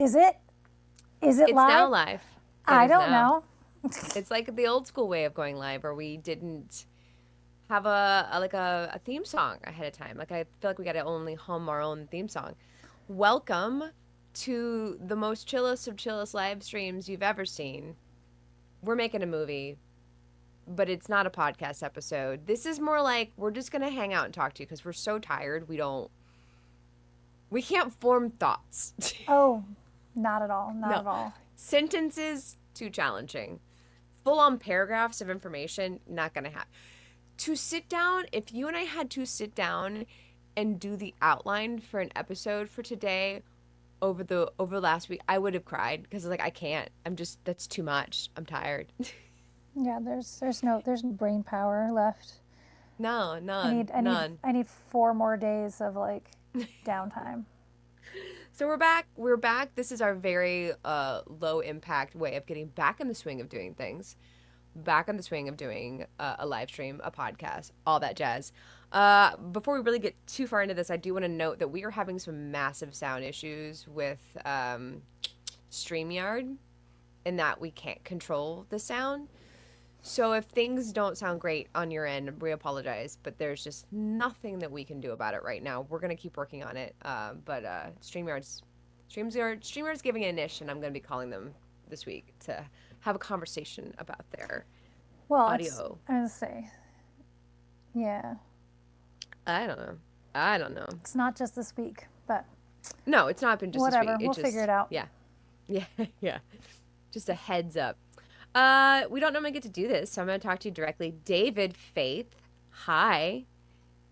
Is it? Is it It's live? now live. I don't now. know. It's like the old school way of going live, where we didn't have a theme song ahead of time. Like, I feel like we got to only hum our own theme song. Welcome to the most chillest of chillest live streams you've ever seen. We're making a movie, but it's not a podcast episode. This is more like we're just gonna hang out and talk to you because we're so tired. We can't form thoughts. Oh, not at all. Not No. at all. Sentences, too challenging. Full-on paragraphs of information, not gonna happen. To sit down, if you and I had to sit down and do the outline for an episode for today over the last week, I would have cried because like I can't. That's too much. I'm tired. Yeah, there's no brain power left. No, none. I need 4 more days of like downtime. So we're back. We're back. This is our very low impact way of getting back in the swing of doing things. Back in the swing of doing a live stream, a podcast, all that jazz. Before we really get too far into this, I do want to note that we are having some massive sound issues with StreamYard, in that we can't control the sound. So if things don't sound great on your end, we apologize, but there's just nothing that we can do about it right now. We're going to keep working on it. But StreamYard's giving it an ish, and I'm going to be calling them this week to have a conversation about their audio. I was going to say, yeah. I don't know. It's not just this week, but No, it's not been just whatever. this week. We'll figure it out. Yeah. Yeah. Just a heads up. We don't normally get to do this, so I'm going to talk to you directly. David Faith, hi.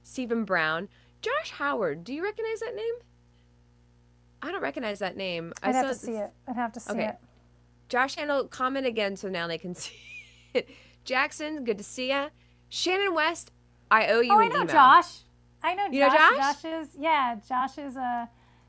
Stephen Brown. Josh Howard, do you recognize that name? I don't recognize that name. I'd have to see it. I'd have to see it. Josh Handel, comment again so now they can see it. Jackson, good to see ya. Shannon West, I owe you an email. I know Josh. I know Josh. You know Josh?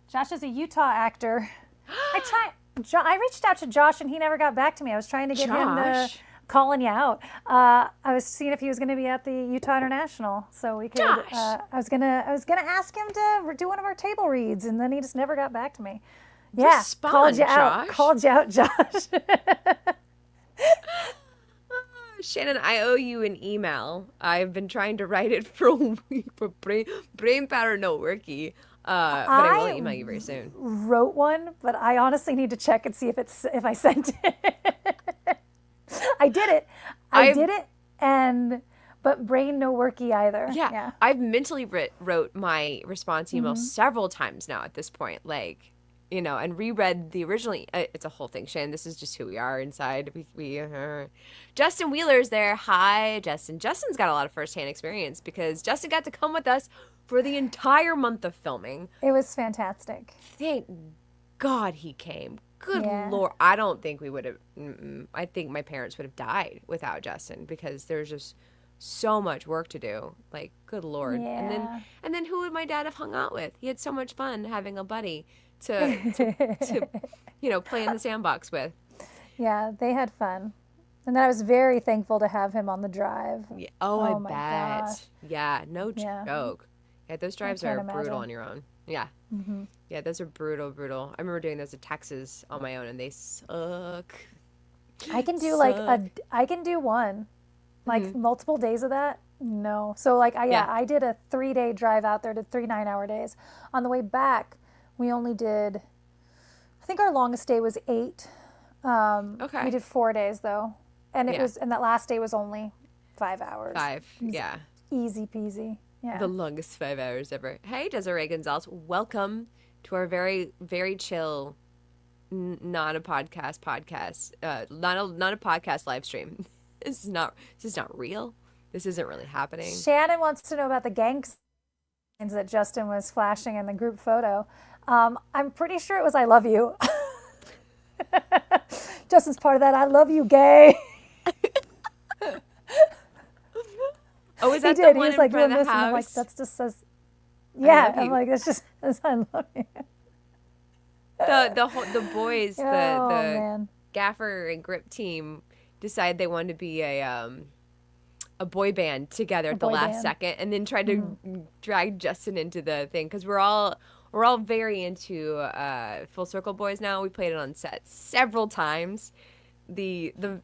Josh is a Utah actor. I reached out to Josh and he never got back to me. I was trying to get him to calling you out. I was seeing if he was going to be at the Utah International, so we could. I was gonna ask him to do one of our table reads, and then he just never got back to me. Yeah, called you out, Josh. Shannon, I owe you an email. I've been trying to write it for a week, but brain power no worky. But I will email you very soon. Wrote one, but I honestly need to check and see if I sent it. I did it. I did it, but brain no worky either. Yeah. I've mentally wrote my response email several times now at this point, like, and reread the original. It's a whole thing, Shannon. This is just who we are inside. Justin Wheeler's there. Hi, Justin. Justin's got a lot of firsthand experience because Justin got to come with us for the entire month of filming. It was fantastic. Thank God he came. Good Lord. I don't think we would have. I think my parents would have died without Justin because there's just so much work to do. Like, good Lord. Yeah. And then who would my dad have hung out with? He had so much fun having a buddy to play in the sandbox with. Yeah, they had fun. And then I was very thankful to have him on the drive. Yeah. Oh, I my bet. gosh. Yeah, no joke. Yeah, those drives are imagine. brutal on your own. Yeah. Mm-hmm. Yeah, those are brutal. I remember doing those in Texas on my own, and they suck. I can do I can do one, like multiple days of that. No. So I did a 3-day drive out there, did 3 9-hour days. On the way back, we only did, I think our longest day was 8. Okay. We did 4 days though. And and that last day was only 5 hours. 5, yeah. Easy peasy. Yeah. The longest 5 hours ever. Hey, Desiree Gonzalez, welcome to our very, very chill, not a podcast, not a podcast live stream. This is not real. This isn't really happening. Shannon wants to know about the gang signs that Justin was flashing in the group photo. I'm pretty sure it was "I love you." Justin's part of that "I love you" gay. Oh, is that the one in front of the house? I'm like, that's just says, yeah. I'm like, it's just says "I love you." The boys, the man. Gaffer and Grip team decide they wanted to be a boy band together at the last second, and then tried to drag Justin into the thing because we're all we're all very into Full Circle Boys now. We played it on set several times. And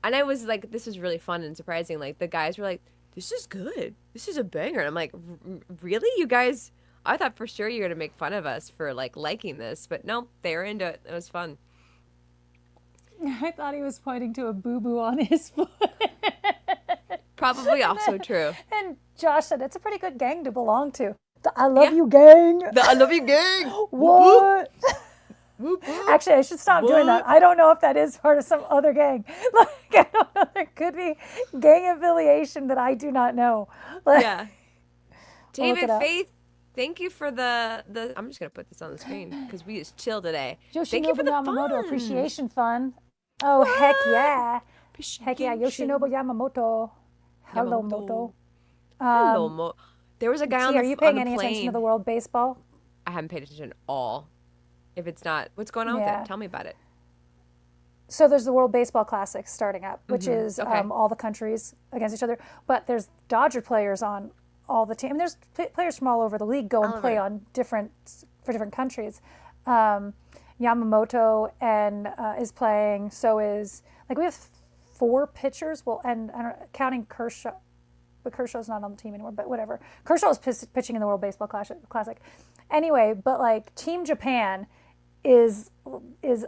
I was like, this was really fun and surprising. Like the guys were like, this is good. This is a banger. And I'm like, really? You guys? I thought for sure you were gonna make fun of us for like liking this, but no, they were into it. It was fun. I thought he was pointing to a boo-boo on his foot. Probably also true. And Josh said, it's a pretty good gang to belong to. The I love you gang. The I love you gang. What? Whoop, whoop. Actually, I should stop doing that. I don't know if that is part of some other gang. Like, I don't know. There could be gang affiliation that I do not know. Like, Yeah. David Faith, thank you for the I'm just going to put this on the screen because we just chill today. Thank you for the Yamamoto fun. Appreciation Fund. Oh, what? Heck yeah. Heck yeah. Yoshinobu Yamamoto. Hello, Moto. Hello, Moto. There was a guy on the plane. Are you paying any attention to the World Baseball? I haven't paid attention at all. If it's not, what's going on with it? Tell me about it. So there's the World Baseball Classic starting up, which is all the countries against each other. But there's Dodger players on all the team. And there's players from all over the league go and play on different countries. Yamamoto is playing. So is we have 4 pitchers. Well, and I don't counting Kershaw, but Kershaw's not on the team anymore. But whatever. Kershaw is pitching in the World Baseball Classic. Anyway, but like Team Japan is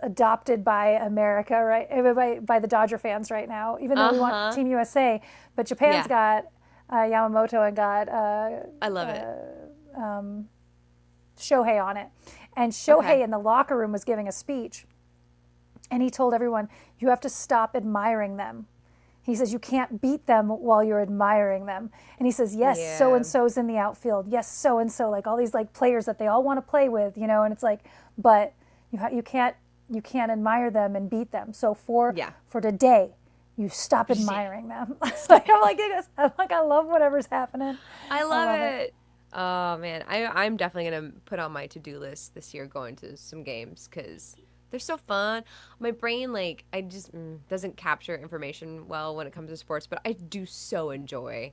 adopted by America, right? By the Dodger fans right now, even though we want Team USA. But Japan's got Yamamoto and got I love it. Shohei on it. And Shohei in the locker room was giving a speech. And he told everyone, you have to stop admiring them. He says, you can't beat them while you're admiring them. And he says, yes, so-and-so's in the outfield. Yes, so-and-so, like all these like players that they all want to play with, you know, and it's like, but you can't admire them and beat them. So for today, you stop admiring them. I'm like, I love whatever's happening. I love it. Oh man, I'm definitely gonna put on my to-do list this year going to some games because they're so fun. My brain I just doesn't capture information well when it comes to sports, but I do so enjoy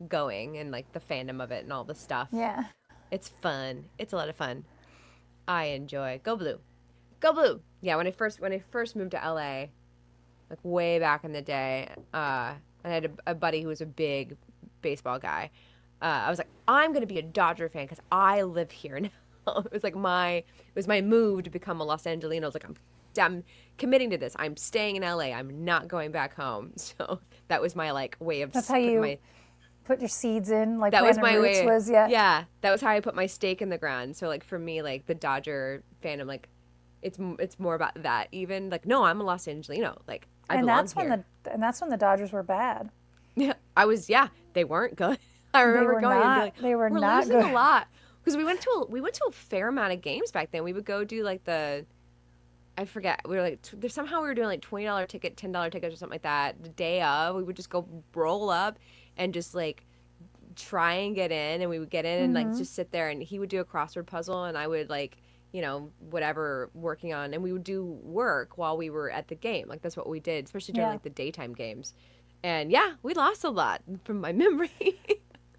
going and like the fandom of it and all the stuff. Yeah, it's fun. It's a lot of fun. I enjoy. Go Blue. Go Blue. Yeah, when I first moved to LA, like way back in the day, I had a buddy who was a big baseball guy. I was like, I'm gonna be a Dodger fan because I live here now. It was my move to become a Los Angelino. I was like, I'm committing to this. I'm staying in LA. I'm not going back home. So that was my way of. That's how you put your seeds in. Like that was my way. Yeah, that was how I put my stake in the ground. So for me, the Dodger fandom, it's more about that. Even no, I'm a Los Angelino. I belong here. And that's when the Dodgers were bad. Yeah, they weren't good. I remember they were we're not losing good. a lot because we went to a fair amount of games back then. We would go do I forget. We were somehow we were doing $20 ticket, $10 tickets or something like that. The day of, we would just go roll up and just try and get in, and we would get in and just sit there, and he would do a crossword puzzle, and I would whatever working on, and we would do work while we were at the game. That's what we did, especially during the daytime games. And we lost a lot from my memory.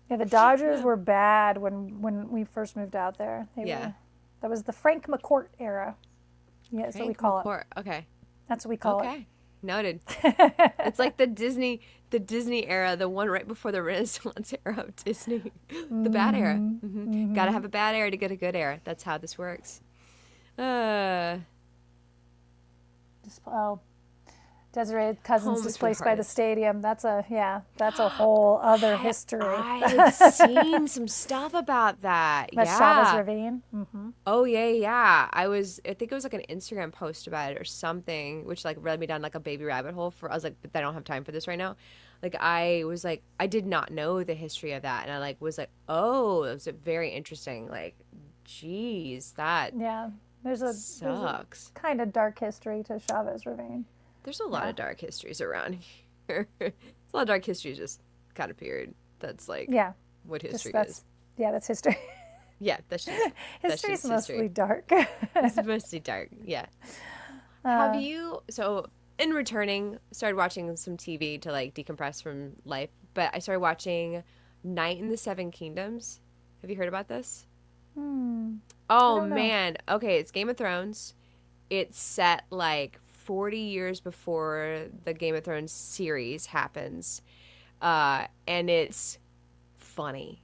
Yeah, the Dodgers were bad when we first moved out there. That was the Frank McCourt era. Yeah, that's what we call it. Okay. That's what we call it. Okay. Noted. It's like the Disney era, the one right before the Renaissance era of Disney. The bad era. Mm-hmm. Gotta have a bad era to get a good era. That's how this works. Desiree Cousins displaced by the stadium. That's a whole other history. I've seen some stuff about that. Chavez Ravine. Mm-hmm. Oh yeah. I think it was an Instagram post about it or something, which led me down a baby rabbit hole. I was like, but I don't have time for this right now. I was I did not know the history of that, and I was oh, it was very interesting. Geez, that there's a kind of dark history to Chavez Ravine. There's a lot of dark histories around here. There's a lot of dark histories just kind of period. That's what history is. Yeah, that's history. Yeah, that's history's mostly dark. It's mostly dark. Yeah. Have you in returning started watching some TV to decompress from life, but I started watching Night in the Seven Kingdoms. Have you heard about this? Oh don't know. man. Okay, it's Game of Thrones. It's set like 40 years before the Game of Thrones series happens. And it's funny.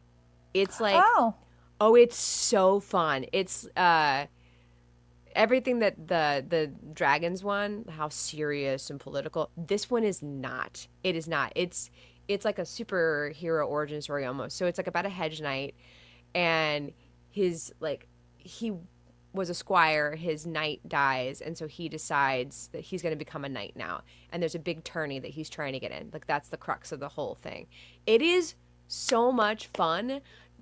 It's like, Oh, oh, it's so fun. It's everything that the dragons one, how serious and political. This one is not. It is not. It's like a superhero origin story almost. So it's like about a hedge knight, and his like he was a squire, his knight dies, and so he decides that he's going to become a knight now. And there's a big tourney that he's trying to get in. Like that's the crux of the whole thing. It is so much fun.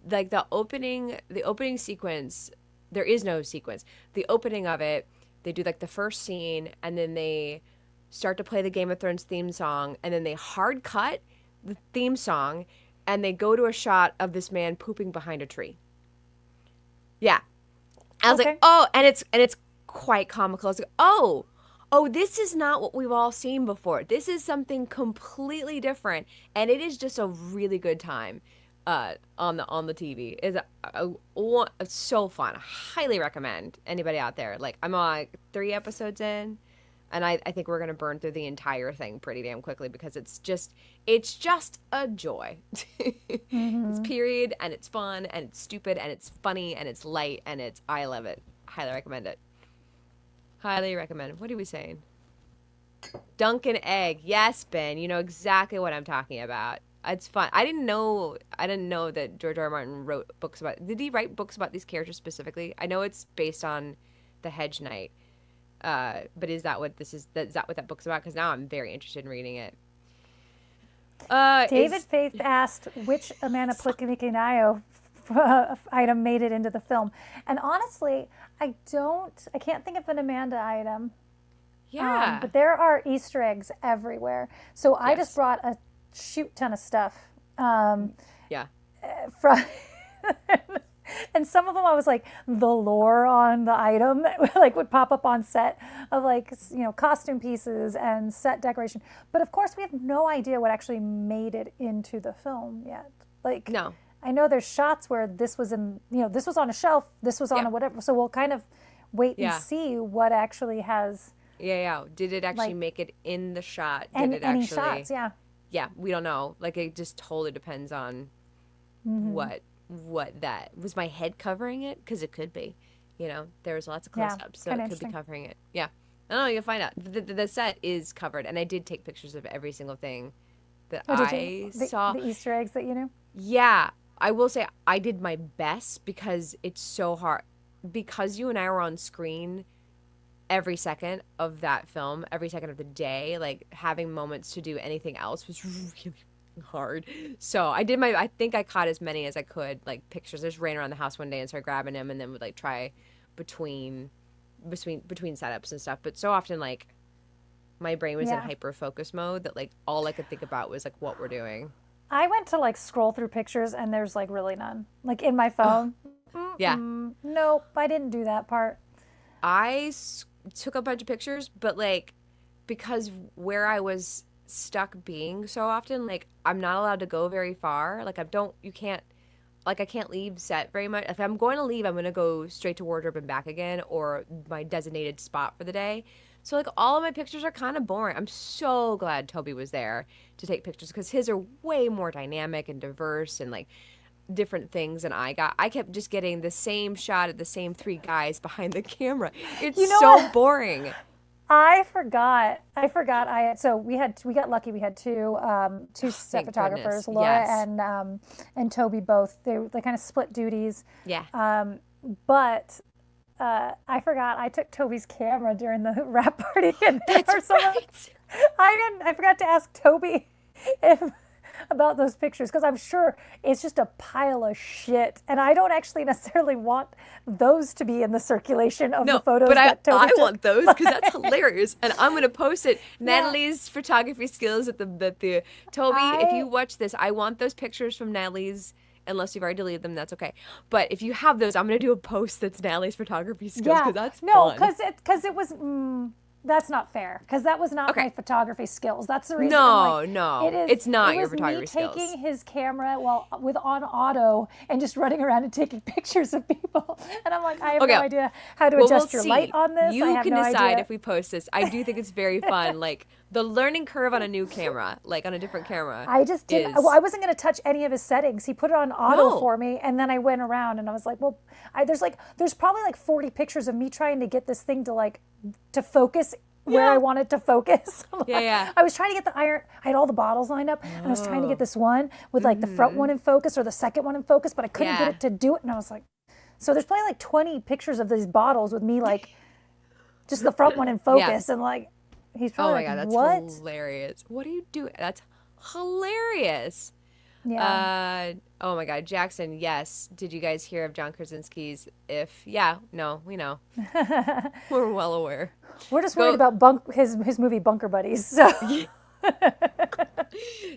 Like the opening sequence, there is no sequence. The opening of it, they do like the first scene, and then they start to play the Game of Thrones theme song, and then they hard cut the theme song, and they go to a shot of this man pooping behind a tree. Yeah. I was like, oh, and it's quite comical. I was like, oh, this is not what we've all seen before. This is something completely different, and it is just a really good time on the TV. It's so fun. I highly recommend anybody out there. Like I'm on like 3 episodes in, and I think we're gonna burn through the entire thing pretty damn quickly because it's just a joy. It's period, and it's fun, and it's stupid, and it's funny, and it's light, and I love it. Highly recommend it. Highly recommend. What are we saying? Dunkin' Egg. Yes, Ben. You know exactly what I'm talking about. It's fun. I didn't know that George R. R. Martin wrote books about. Did he write books about these characters specifically? I know it's based on the Hedge Knight. But is that what this is? Is that what that book's about? Because now I'm very interested in reading it. David Faith asked which Amanda Plickanicayo item made it into the film, and honestly, I can't think of an Amanda item. Yeah, but there are Easter eggs everywhere. So I just brought a shoot ton of stuff. Yeah. From and some of them I was like the lore on the item like would pop up on set of like, you know, costume pieces and set decoration. But of course we have no idea what actually made it into the film yet. Like no. I know there's shots where this was in, you know, this was on a shelf, this was on a whatever. So we'll kind of wait and see what actually has. Yeah. Did it actually make it in the shot? Did it any actually? Shots? Yeah. Yeah, we don't know. Like it just totally depends on what that was. My head covering it because it could be. You know, there's lots of close-ups, so it could be covering it. Yeah. I don't know. You'll find out. The set is covered, and I did take pictures of every single thing that I saw. The Easter eggs that you knew? Yeah. I will say I did my best because it's so hard. Because you and I were on screen every second of that film, every second of the day, like having moments to do anything else was really hard. So I think I caught as many as I could, like pictures. I just ran around the house one day and started grabbing them, and then would like try between setups and stuff. But so often like my brain was in hyper focus mode that like all I could think about was like what we're doing. I went to like scroll through pictures and there's like really none. Like in my phone. Yeah. Nope, I didn't do that part. I took a bunch of pictures, but like because where I was stuck being so often, like I'm not allowed to go very far. Like I can't leave set very much. If I'm going to leave, I'm going to go straight to wardrobe and back again, or my designated spot for the day. So like all of my pictures are kind of boring. I'm so glad Toby was there to take pictures because his are way more dynamic and diverse and like different things than I got. I kept just getting the same shot of the same 3 guys behind the camera. It's so boring. I forgot. So we got lucky. We had two set photographers, goodness. Laura and Toby both. They kind of split duties. Yeah. But I forgot I took Toby's camera during the wrap party. And That's right. I forgot to ask Toby about those pictures because I'm sure it's just a pile of shit, and I don't actually necessarily want those to be in the circulation of the photos. But that Toby took. want those because that's hilarious, and I'm gonna post it. Natalie's photography skills at the Toby. If you watch this, I want those pictures from Natalie's. Unless you've already deleted them, that's okay. But if you have those, I'm gonna do a post that's Natalie's photography skills because that's fun. because it was. That's not fair, because that was not Okay. my photography skills. That's the reason. No, no, it's not your It photography was me skills. taking his camera on auto and just running around and taking pictures of people. And I'm like, I have no idea how to adjust your light on this. You I have can no decide idea. if we post this. I do think it's very fun. Like the learning curve on a new camera, like on a different camera. I just didn't. Well, I wasn't going to touch any of his settings. He put it on auto for me, and then I went around and I was like, well, there's probably like 40 pictures of me trying to get this thing to focus where I wanted to focus. Yeah. I was trying to get I had all the bottles lined up, and I was trying to get this one with like the front one in focus or the second one in focus, but I couldn't get it to do it. And I was like, so there's probably like 20 pictures of these bottles with me like just the front one in focus, and like he's probably God, that's what? hilarious. What are you doing? That's hilarious. Yeah. Oh my God, Jackson. Yes. Did you guys hear of John Krasinski's? No, we know. We're well aware. We're just worried about his movie Bunker Buddies. So.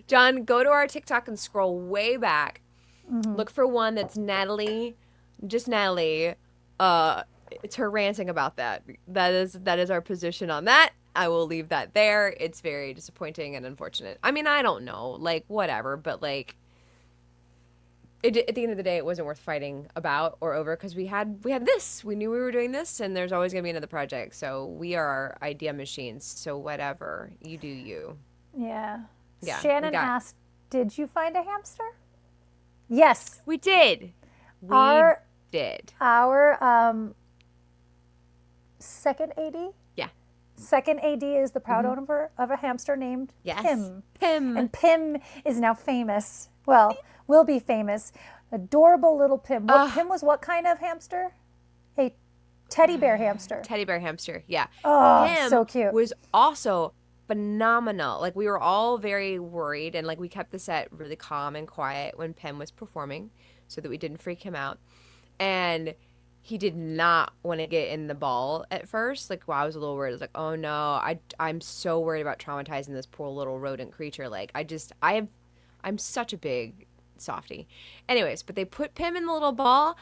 John, go to our TikTok and scroll way back. Look for one that's Natalie, just Natalie. It's her ranting about that. That is our position on that. I will leave that there. It's very disappointing and unfortunate. I mean, I don't know, like whatever, but like at the end of the day, it wasn't worth fighting about or over, because we had this. We knew we were doing this, and there's always gonna be another project. So we are our idea machines. So whatever, you do you. Yeah. Yeah. Shannon asked, "Did you find a hamster?" Yes, we did. Our second AD. Yeah. Second AD is the proud owner of a hamster named Pim. Pim. And Pim is now famous. Well, will be famous. Adorable little Pim. Pim was what kind of hamster? A teddy bear hamster. Teddy bear hamster, yeah. Oh, Pim so cute. Was also phenomenal. Like we were all very worried, and like we kept the set really calm and quiet when Pim was performing so that we didn't freak him out. And he did not want to get in the ball at first. Like, I was a little worried. I was like, oh no, I'm so worried about traumatizing this poor little rodent creature. Like, I'm such a big softie. Anyways, but they put Pim in the little ball,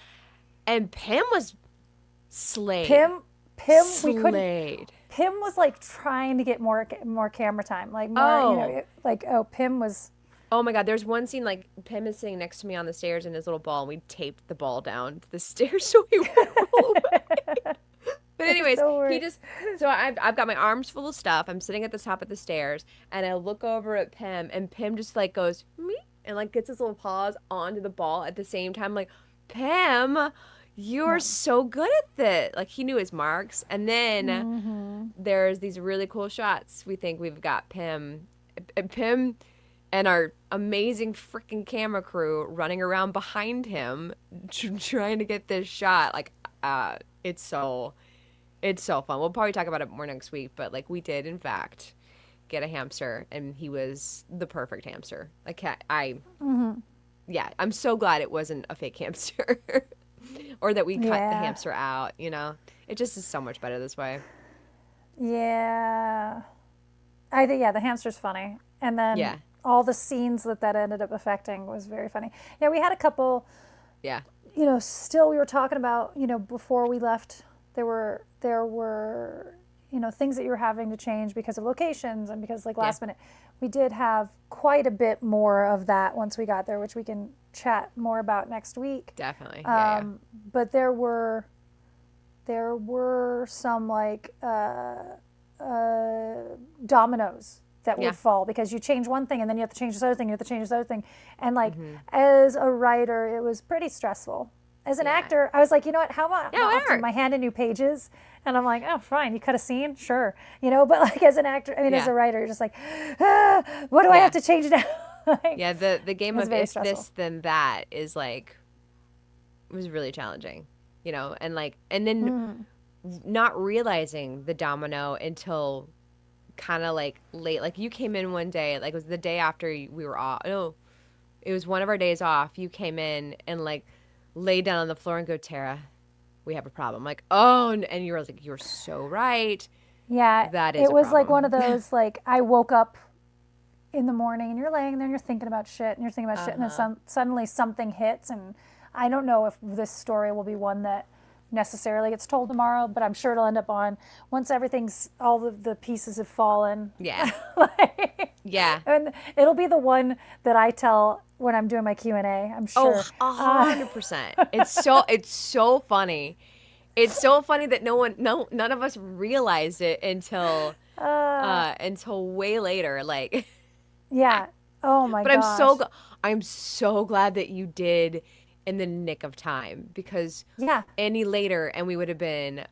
and Pim was slayed. Pim, slayed. we couldn't. Pim was like trying to get more camera time, like more, Pim was. Oh my God, there's one scene like Pim is sitting next to me on the stairs in his little ball, and we taped the ball down to the stairs so he wouldn't roll away. But anyways, so I've got my arms full of stuff. I'm sitting at the top of the stairs, and I look over at Pim, and Pim just like goes, me, and like gets his little paws onto the ball at the same time. Like, Pim, you're so good at this. Like, he knew his marks. And then there's these really cool shots. We think we've got Pim and our amazing freaking camera crew running around behind him trying to get this shot. Like, it's so fun. We'll probably talk about it more next week, but like we did in fact get a hamster, and he was the perfect hamster. Like yeah, I'm so glad it wasn't a fake hamster or that we cut the hamster out, you know. It just is so much better this way. Yeah. I think the hamster's funny. And then all the scenes that ended up affecting was very funny. Yeah, we had a couple, still we were talking about, before we left, there were things that you were having to change because of locations and because like last minute. We did have quite a bit more of that once we got there, which we can chat more about next week. Definitely. But there were some like dominoes that would fall because you change one thing and then you have to change this other thing, you have to change this other thing. And like as a writer, it was pretty stressful. As an actor, I was like, you know what, how about often my hand in new pages? And I'm like, oh, fine, you cut a scene? Sure. But like as an actor, as a writer, you're just like, what do I have to change now? Like, the game of if this, then that is like, it was really challenging, and then not realizing the domino until kind of like late. Like you came in one day, like it was the day after we were off. No, it was one of our days off. You came in and like laid down on the floor and go, Tara, we have a problem. Like, oh, and you were like, you're so right. Yeah, that is. It was like one of those like I woke up in the morning and you're laying there and you're thinking about shit and you're thinking about shit and then suddenly something hits, and I don't know if this story will be one that necessarily gets told tomorrow, but I'm sure it'll end up on once everything's, all the pieces have fallen. Yeah. Like, Yeah. and it'll be the one that I tell when I'm doing my Q&A, I'm sure. Oh, 100%. It's so funny. It's so funny that none of us realized it until way later. Like, Yeah. Oh my but gosh. I'm so glad that you did in the nick of time, because Yeah. any later and we would have been,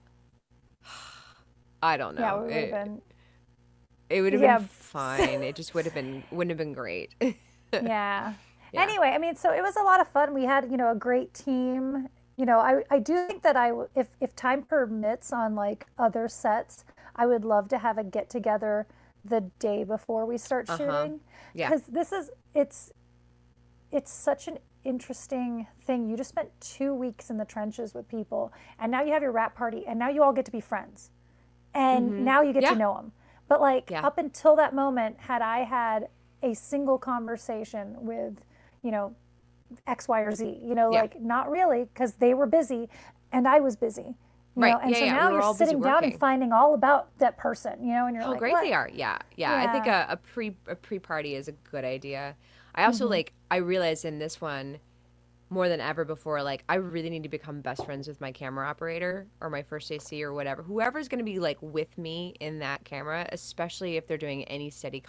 I don't Yeah, know. we would have been. It would have been Yeah. fine. It just wouldn't have been great. Yeah. Yeah. Anyway, I mean, so it was a lot of fun. We had, a great team. I do think that if time permits on like other sets, I would love to have a get together the day before we start shooting. Yeah. Because it's such an interesting thing. You just spent 2 weeks in the trenches with people, and now you have your wrap party, and now you all get to be friends, and now you get to know them. But like up until that moment, had I had a single conversation with, X, Y, or Z, like not really, because they were busy and I was busy. Right. And so now you're sitting down and finding all about that person, and you're how like, great what? they are. Yeah. I think a pre-party is a good idea. I also like, I realized in this one more than ever before, like I really need to become best friends with my camera operator or my first AC or whoever's going to be like with me in that camera, especially if they're doing any steady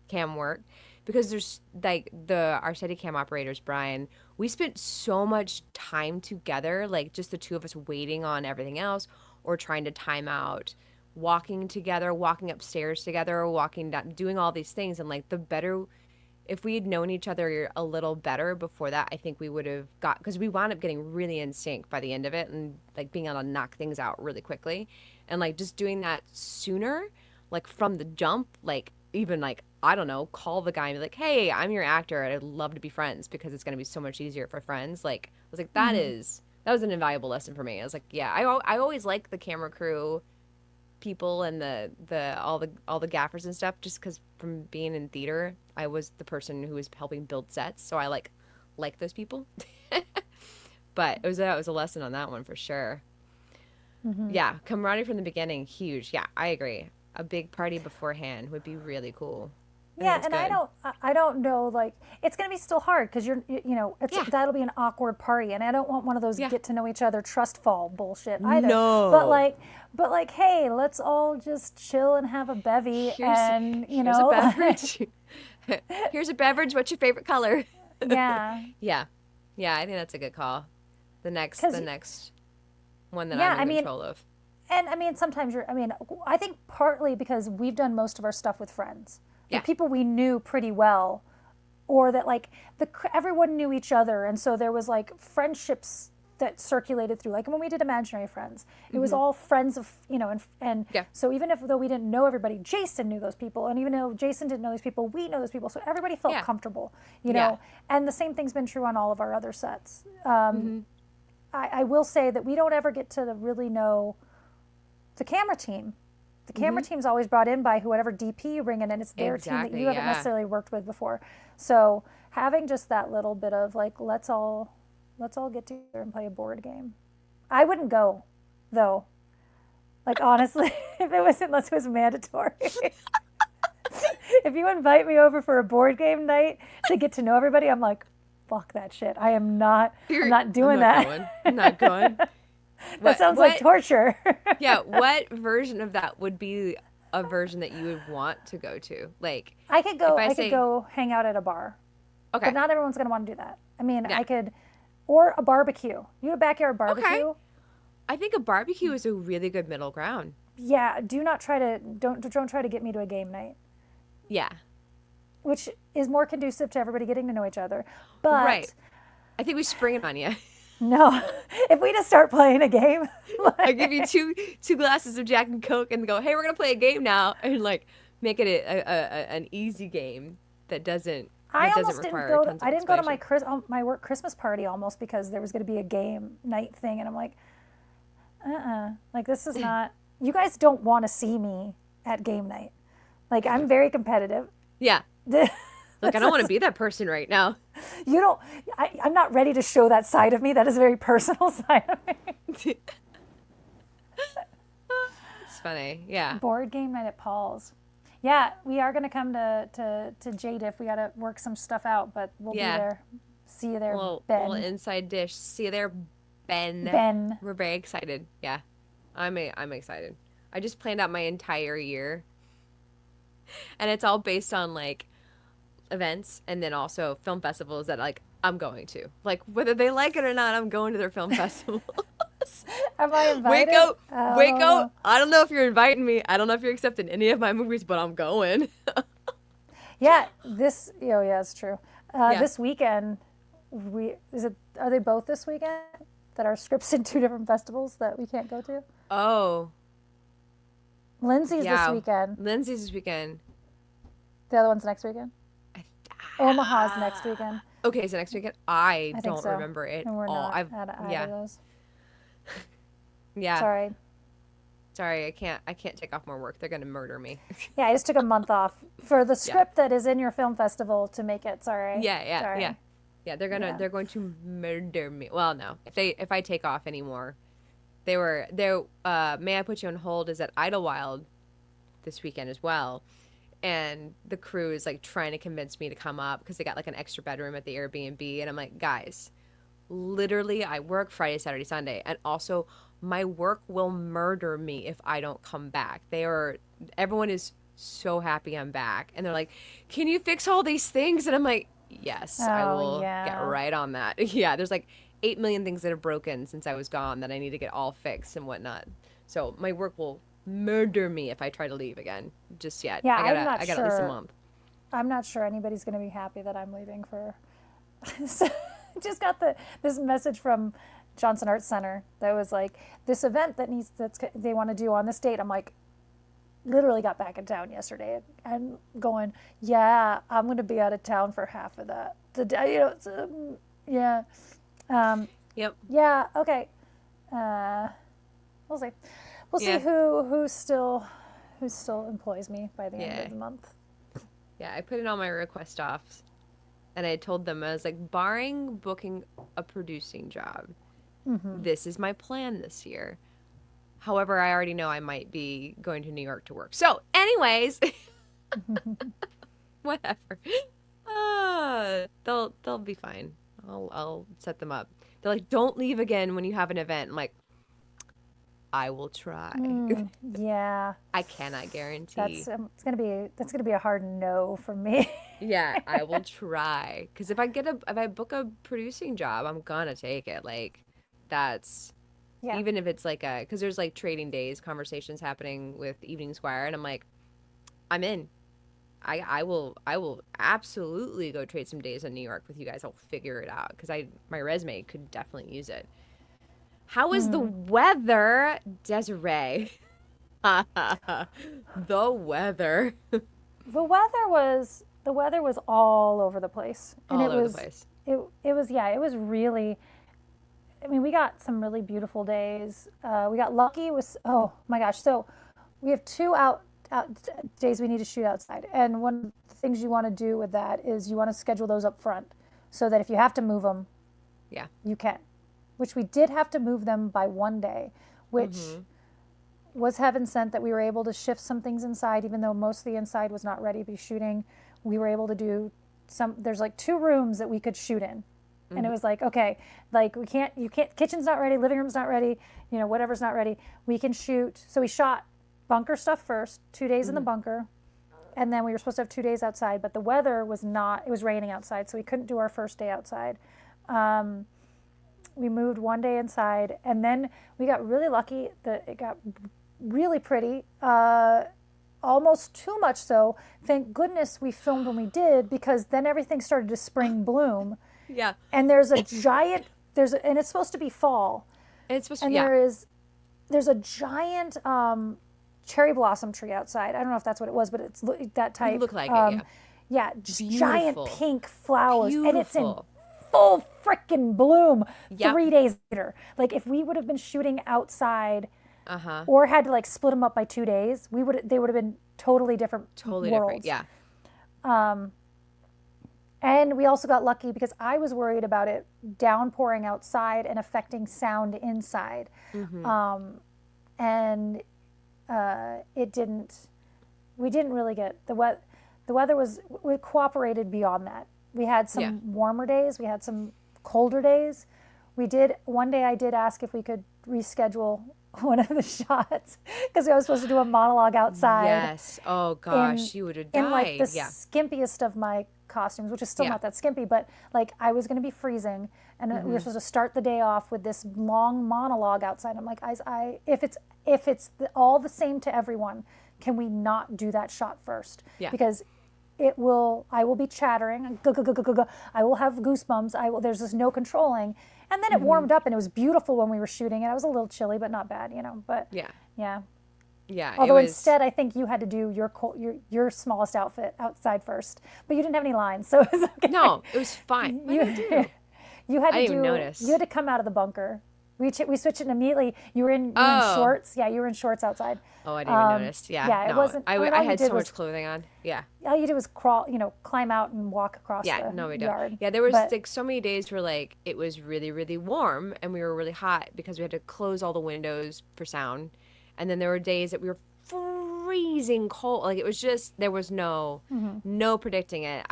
cam work, because there's like our Steadicam operators, Brian, we spent so much time together, like just the two of us waiting on everything else or trying to time out, walking together, walking upstairs together, walking down, doing all these things. And like if we had known each other a little better before that, I think we would have because we wound up getting really in sync by the end of it and like being able to knock things out really quickly. And like just doing that sooner, like from the jump, like even like, I don't know, call the guy and be like, hey, I'm your actor and I'd love to be friends because it's going to be so much easier for friends. Like, I was like, that was an invaluable lesson for me. I was like, yeah, I always like the camera crew people and all the gaffers and stuff, just because from being in theater, I was the person who was helping build sets. So I like those people. But it was a lesson on that one for sure. Yeah. Camaraderie from the beginning. Huge. Yeah, I agree. A big party beforehand would be really cool. Yeah, and I don't know, like it's going to be still hard because that'll be an awkward party, and I don't want one of those get to know each other trust fall bullshit either. No. But like, hey, let's all just chill and have a bevy, here's a beverage. Here's a beverage. What's your favorite color? Yeah. Yeah, I think that's a good call. The next one that I'm in control of. And I mean, sometimes I think partly because we've done most of our stuff with friends. Yeah. People we knew pretty well, or that like everyone knew each other, and so there was like friendships that circulated through. Like when we did Imaginary Friends, it was all friends of and so even though we didn't know everybody, Jason knew those people, and even though Jason didn't know those people, we know those people. So everybody felt comfortable, And the same thing's been true on all of our other sets. I will say that we don't ever get to really know the camera team. The camera team's always brought in by whoever DP you bring in, and it's their team that you haven't necessarily worked with before. So having just that little bit of like, let's all get together and play a board game. I wouldn't go, though. Like honestly, unless it was mandatory. If you invite me over for a board game night to get to know everybody, I'm like, fuck that shit. I'm not doing that. I'm not going. That sounds like torture. Yeah, what version of that would be a version that you would want to go to? Like, I could go hang out at a bar. Okay. But not everyone's going to want to do that. I mean, I could, or a barbecue. You have a backyard barbecue? Okay. I think a barbecue is a really good middle ground. Yeah, don't try to get me to a game night. Yeah. Which is more conducive to everybody getting to know each other. But right. I think we spring it on you. No, if we just start playing a game, I give you two glasses of Jack and Coke and go, hey, we're gonna play a game now, and like make it an easy game that doesn't. I didn't go to my work Christmas party almost because there was going to be a game night thing, and I'm like, like this is not. You guys don't want to see me at game night. Like I'm very competitive. Yeah. Like I don't want to be that person right now. You don't, I'm not ready to show that side of me. That is a very personal side of me. It's funny. Yeah. Board game night at Paul's. Yeah, we are going to come to JDiff. We got to work some stuff out, but we'll be there. See you there, Ben. Little inside dish. See you there, Ben. Ben. We're very excited. Yeah. I'm excited. I just planned out my entire year. And it's all based on like events and then also film festivals that like I'm going to. Like whether they like it or not, I'm going to their film festivals. Am I invited? Waco. I don't know if you're inviting me. I don't know if you're accepting any of my movies, but I'm going. Yeah, it's true. This weekend, are they both this weekend that are scripts in 2 different festivals that we can't go to? Oh. Lindsay's this weekend. Lindsay's this weekend. The other one's next weekend? Omaha's next weekend. Okay, so next weekend? I don't so. remember it And we're all. not at either of those. Yeah. Sorry, I can't take off more work. They're gonna murder me. Yeah, I just took a month off for the script that is in your film festival to make it. Sorry. Yeah. They're going to murder me. Well, no. If I take off anymore, May I Put You on Hold is at Idlewild this weekend as well. And the crew is like trying to convince me to come up because they got like an extra bedroom at the Airbnb. And I'm like, guys, literally I work Friday, Saturday, Sunday. And also my work will murder me if I don't come back. Everyone is so happy I'm back. And they're like, can you fix all these things? And I'm like, yes, I will get right on that. Yeah, there's like 8 million things that are broken since I was gone that I need to get all fixed and whatnot. So my work will murder me if I try to leave again. Just yet. Yeah, I got at least a month. I'm not sure anybody's going to be happy that I'm leaving for. So, just got this message from Johnson Arts Center that was like this event they want to do on this date. I'm like, literally got back in town yesterday and going, yeah, I'm going to be out of town for half of that. Yeah. Yep. Yeah. Okay. We'll see. We'll see who still employs me by the end of the month. Yeah, I put in all my request offs, and I told them, I was like, barring booking a producing job, this is my plan this year. However, I already know I might be going to New York to work. So, anyways, whatever. They'll be fine. I'll set them up. They're like, don't leave again when you have an event. I'm like, I will try. Yeah. I cannot guarantee. That's gonna be a hard no for me. Yeah, I will try. Because if I book a producing job, I'm gonna take it. Like, that's even if it's like because there's like trading days conversations happening with Evening Squire, and I'm like, I'm in. I will absolutely go trade some days in New York with you guys. I'll figure it out because my resume could definitely use it. How is the weather, Desiree? The weather. The weather was all over the place. And all over the place. It was really, I mean, we got some really beautiful days. We got lucky with, oh my gosh. So we have 2 out days we need to shoot outside. And one of the things you want to do with that is you want to schedule those up front so that if you have to move them, you can. Which we did have to move them by 1 day, which was heaven sent that we were able to shift some things inside, even though most of the inside was not ready to be shooting. We were able to do there's like 2 rooms that we could shoot in. And it was like, okay, like kitchen's not ready, living room's not ready, whatever's not ready. We can shoot. So we shot bunker stuff first, 2 days in the bunker. And then we were supposed to have 2 days outside, but the weather it was raining outside, so we couldn't do our first day outside. We moved 1 day inside, and then we got really lucky that it got really pretty, almost too much so. Thank goodness we filmed when we did, because then everything started to spring bloom. Yeah. And there's a giant, and it's supposed to be fall. It's supposed to be, there's a giant cherry blossom tree outside. I don't know if that's what it was, but it's that type. It looked like it, yeah. Yeah, giant pink flowers. Beautiful. And it's in full freaking bloom 3 days later. Like if we would have been shooting outside or had to like split them up by 2 days, they would have been totally different worlds. Different, yeah. And we also got lucky because I was worried about it downpouring outside and affecting sound inside. And it didn't, we didn't really get, the weather was, we cooperated beyond that. We had some warmer days, we had some colder days. One day I did ask if we could reschedule one of the shots because I was supposed to do a monologue outside. Yes. Oh gosh, you would have died. In like the skimpiest of my costumes, which is still not that skimpy, but like I was going to be freezing, and we were supposed to start the day off with this long monologue outside. I'm like, if it's all the same to everyone, can we not do that shot first? Yeah. Because I will be chattering. I will have goosebumps. There's just no controlling. And then it warmed up, and it was beautiful when we were shooting it. I was a little chilly, but not bad, But yeah. Although instead, I think you had to do your smallest outfit outside first, but you didn't have any lines, so it was okay. No, it was fine. You had to didn't even notice. You had to come out of the bunker. We switched it immediately. You were in shorts. Yeah, you were in shorts outside. Oh, I didn't even notice. Yeah. Yeah, it wasn't. I had so much clothing on. Yeah. All you did was crawl, climb out and walk across the yard. Yeah, there was like so many days where like it was really, really warm and we were really hot because we had to close all the windows for sound. And then there were days that we were freezing cold. Like it was just, there was no predicting it.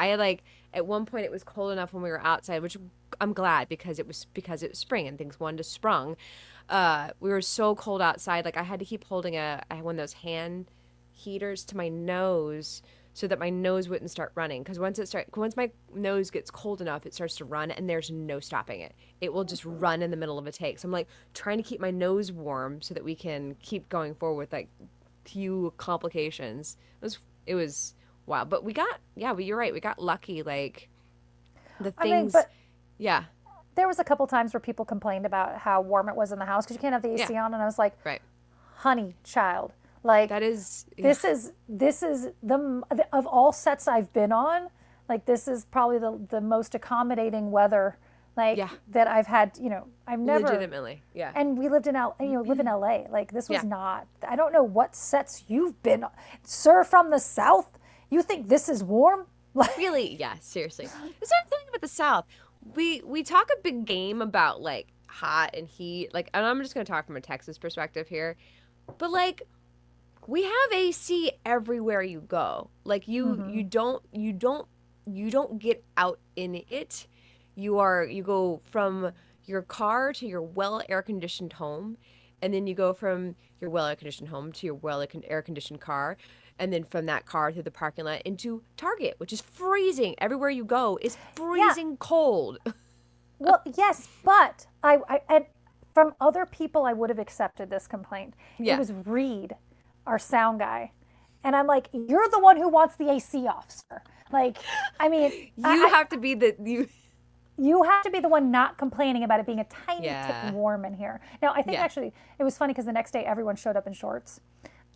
At one point it was cold enough when we were outside, which I'm glad because it was spring and things wanted to sprung. We were so cold outside. Like I had to keep holding I had one of those hand heaters to my nose so that my nose wouldn't start running. Because once my nose gets cold enough, it starts to run and there's no stopping it. It will just run in the middle of a take. So I'm like trying to keep my nose warm so that we can keep going forward with like few complications. It was wild. But you're right. We got lucky. Like the things. There was a couple times where people complained about how warm it was in the house because you can't have the AC on, and I was like, right, honey, child. Like that is this is of all sets I've been on, like this is probably the most accommodating weather that I've had. I've never legitimately And we lived in live in LA. Like this was not. I don't know what sets you've been on, sir, from the South. You think this is warm? Like really? Yeah, seriously. There's something about the South. We talk a big game about like hot and heat. Like, and I'm just gonna talk from a Texas perspective here, but like. We have AC everywhere you go. Like you don't get out in it. You go from your car to your well air conditioned home, and then you go from your well air conditioned home to your well air conditioned car, and then from that car to the parking lot into Target, which is freezing. Everywhere you go is freezing cold. Well, yes, but I from other people I would have accepted this complaint. Yeah. It was Reed, our sound guy, and I'm like, you're the one who wants the AC off, sir. Like, I mean, you have to be you have to be the one not complaining about it being a tiny tick warm in here. Now, I think actually it was funny because the next day everyone showed up in shorts.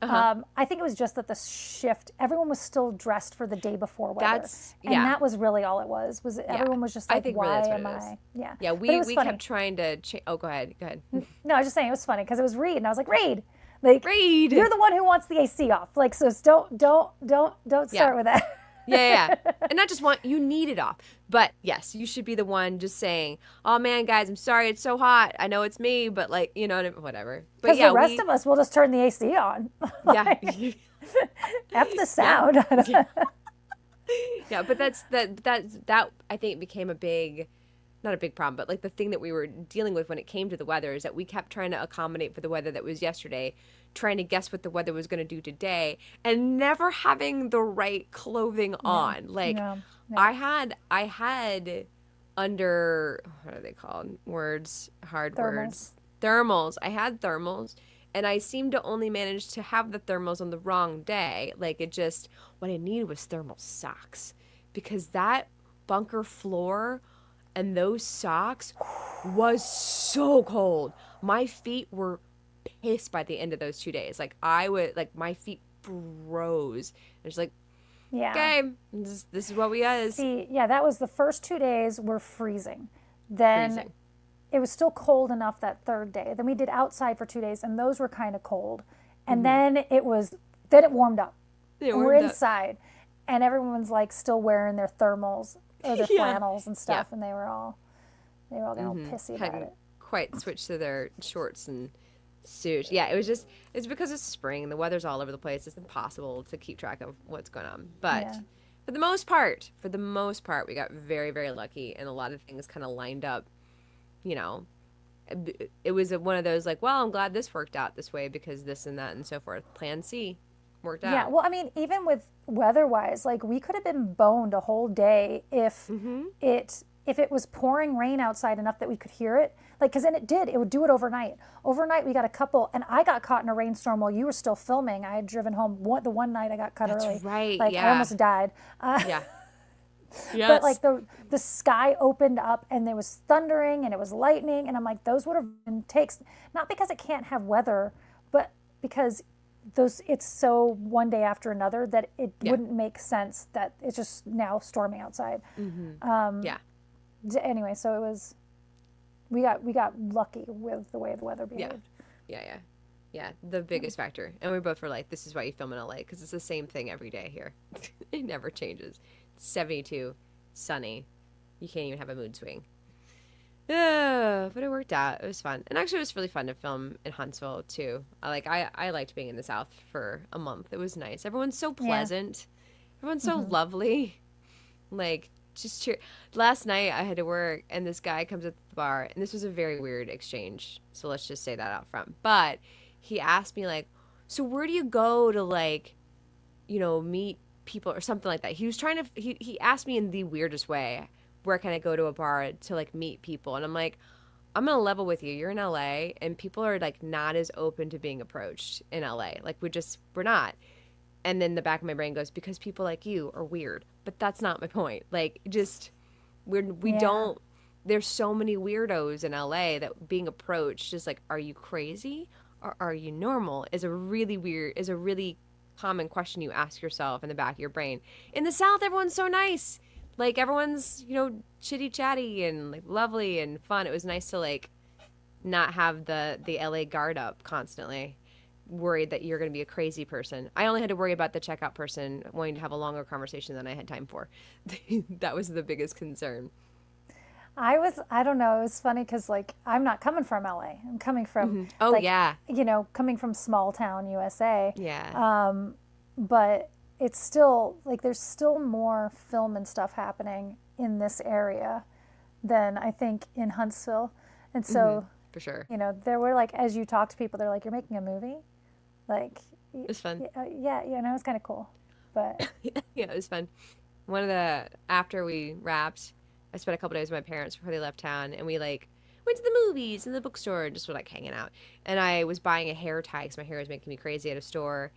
I think it was just that the shift, everyone was still dressed for the day before weather. And that was really all it was everyone was just like, why am I? Yeah. Yeah, we kept trying to go ahead. No, I was just saying it was funny because it was Reed, and I was like, Reed, like, Reed, you're the one who wants the AC off. Like, so don't start with that. Yeah. And not just you need it off. But yes, you should be the one just saying, oh man, guys, I'm sorry it's so hot. I know it's me, but like, whatever. But the rest of us will just turn the AC on. Like, F the sound. Yeah, but that I think became not a big problem, but like the thing that we were dealing with when it came to the weather is that we kept trying to accommodate for the weather that was yesterday, trying to guess what the weather was going to do today, and never having the right clothing on. Like I had under, what are they called? Thermals. I had thermals, and I seemed to only manage to have the thermals on the wrong day. Like what I needed was thermal socks, because that bunker floor and those socks was so cold. My feet were pissed by the end of those 2 days. Like my feet froze. It's like, okay, this is what we got. See, that was the first 2 days were freezing. Then it was still cold enough that third day. Then we did outside for 2 days, and those were kind of cold. And then it warmed up. We're inside, and everyone's like still wearing their thermals. or their flannels and stuff, and they were all getting all pissy about Hadn't it. quite switched to their shorts and suits. Yeah, it's because it's spring. The weather's all over the place. It's impossible to keep track of what's going on. But for the most part, we got very, very lucky, and a lot of things kind of lined up. You know, it was one of those like, well, I'm glad this worked out this way because this and that and so forth. Plan C worked out. Yeah, well, I mean, even with weather-wise, like we could have been boned a whole day if it was pouring rain outside enough that we could hear it. Like, because then it would do it overnight. Overnight, we got a couple, and I got caught in a rainstorm while you were still filming. I had driven home the one night I got cut early. That's right, Like, I almost died. Yeah. Yes. But like the sky opened up and there was thundering and it was lightning, and I'm like, those would have been takes, not because it can't have weather, but because it's so one day after another that it wouldn't make sense that it's just now storming outside. Anyway, so it was, we got lucky with the way the weather behaved. Yeah, the biggest factor. And we both were like, this is why you film in LA, because it's the same thing every day here. It never changes. 72, sunny. You can't even have a mood swing. But it worked out. It was fun. And actually, it was really fun to film in Huntsville, too. I liked being in the South for a month. It was nice. Everyone's so pleasant. Everyone's so lovely. Like, just cheer. Last night, I had to work, and this guy comes at the bar, and this was a very weird exchange. So let's just say that out front. But he asked me, like, so where do you go to, like, you know, meet people or something like that. He was trying to, he asked me in the weirdest way, where can I go to a bar to like meet people? And I'm like, I'm going to level with you. You're in LA and people are like not as open to being approached in LA. Like we're not. And then the back of my brain goes, because people like you are weird, but that's not my point. Like just we don't, there's so many weirdos in LA that being approached is like, are you crazy or are you normal is a really common question you ask yourself in the back of your brain. In the South, everyone's so nice. Like everyone's, you know, chitty chatty and like lovely and fun. It was nice to like not have the LA guard up constantly, worried that you're going to be a crazy person. I only had to worry about the checkout person wanting to have a longer conversation than I had time for. That was the biggest concern. I don't know. It was funny because like I'm not coming from LA. I'm coming from coming from small town USA. Yeah. But it's still like there's still more film and stuff happening in this area than I think in Huntsville. And so for sure. You know, there were like as you talk to people, they're like, "You're making a movie?" Like it's fun. Yeah, you know, it was kind of cool. But yeah, it was fun. After we wrapped, I spent a couple days with my parents before they left town, and we like went to the movies and the bookstore and just were like hanging out. And I was buying a hair tie because my hair was making me crazy at a store,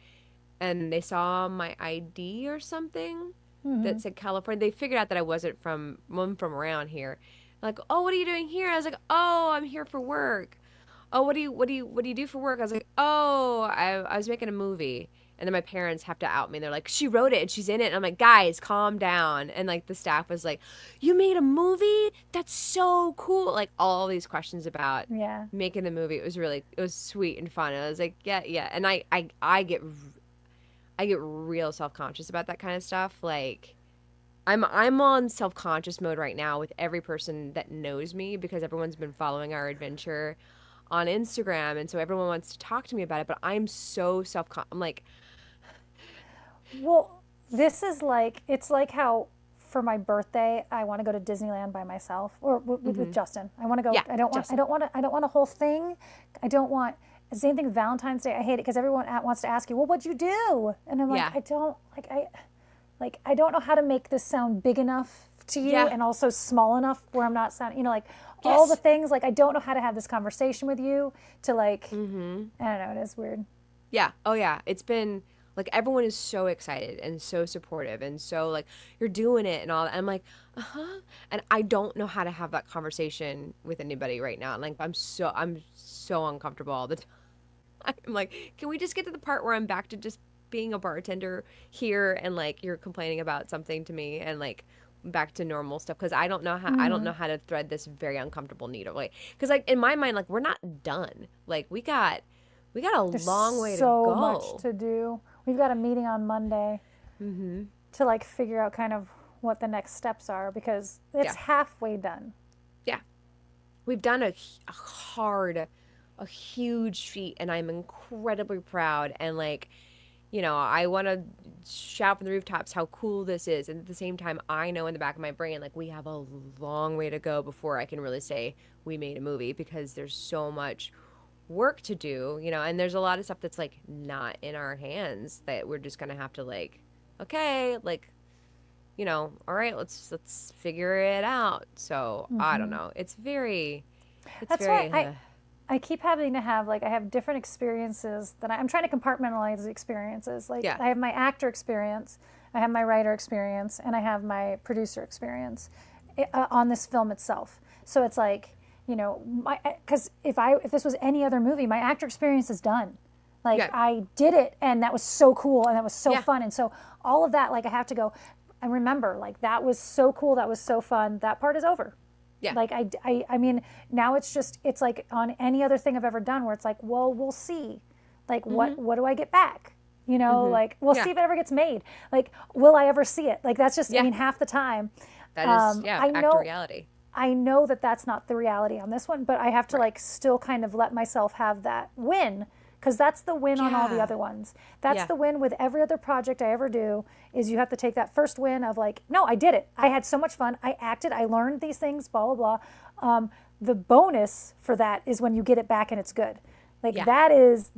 and they saw my ID or something that said California. They figured out that I wasn't from around here. Like, oh, what are you doing here? I was like, oh, I'm here for work. Oh, what do you do for work? I was like, oh, I was making a movie. And then my parents have to out me. They're like, she wrote it and she's in it. And I'm like, guys, calm down. And like the staff was like, you made a movie? That's so cool. Like all these questions about making a movie. It was sweet and fun. And I was like, yeah. And I get real self-conscious about that kind of stuff. Like I'm on self-conscious mode right now with every person that knows me because everyone's been following our adventure on Instagram. And so everyone wants to talk to me about it. But I'm so I'm like, well, this is like, it's like how for my birthday, I want to go to Disneyland by myself or with Justin. I want to go. Yeah, I don't want a whole thing. I don't want, same thing with Valentine's Day. I hate it because everyone wants to ask you, well, what'd you do? And I'm like, I don't know how to make this sound big enough to you and also small enough where I'm not sounding, you know, like all the things, like I don't know how to have this conversation with you to like, I don't know, it is weird. Yeah. Oh yeah. It's been like, everyone is so excited and so supportive and so like, you're doing it and all that. And I'm like, and I don't know how to have that conversation with anybody right now. Like, I'm so uncomfortable all the time. I'm like, can we just get to the part where I'm back to just being a bartender here and like you're complaining about something to me and like back to normal stuff, because I don't know how to thread this very uncomfortable needle. Like, because like in my mind, like we're not done. Like we got a long way to go. So much to do. We've got a meeting on Monday to like figure out kind of what the next steps are, because it's halfway done. Yeah. We've done a huge feat, and I'm incredibly proud. And like, you know, I want to shout from the rooftops how cool this is. And at the same time, I know in the back of my brain, like, we have a long way to go before I can really say we made a movie, because there's so much work to do, you know, and there's a lot of stuff that's like not in our hands that we're just going to have to like, okay, like, you know, all right, let's figure it out. So I don't know. It's That's very, why I keep having to have, like, I have different experiences that I'm trying to compartmentalize the experiences. Like, I have my actor experience, I have my writer experience, and I have my producer experience on this film itself. So it's like, you know, because if this was any other movie, my actor experience is done. Like, I did it, and that was so cool, and that was so fun. And so all of that, like, I have to go and remember, like, that was so cool, that was so fun, that part is over. Yeah. Like, I mean, now it's like on any other thing I've ever done where it's like, well, we'll see. Like, what do I get back? You know, like, we'll see if it ever gets made. Like, will I ever see it? Like, that's just, I mean, half the time. That is, actor reality. I know that that's not the reality on this one, but I have to, like, still kind of let myself have that win, because that's the win on all the other ones. That's the win with every other project I ever do, is you have to take that first win of like, no, I did it. I had so much fun. I acted. I learned these things, blah, blah, blah. The bonus for that is when you get it back and it's good. Like, that is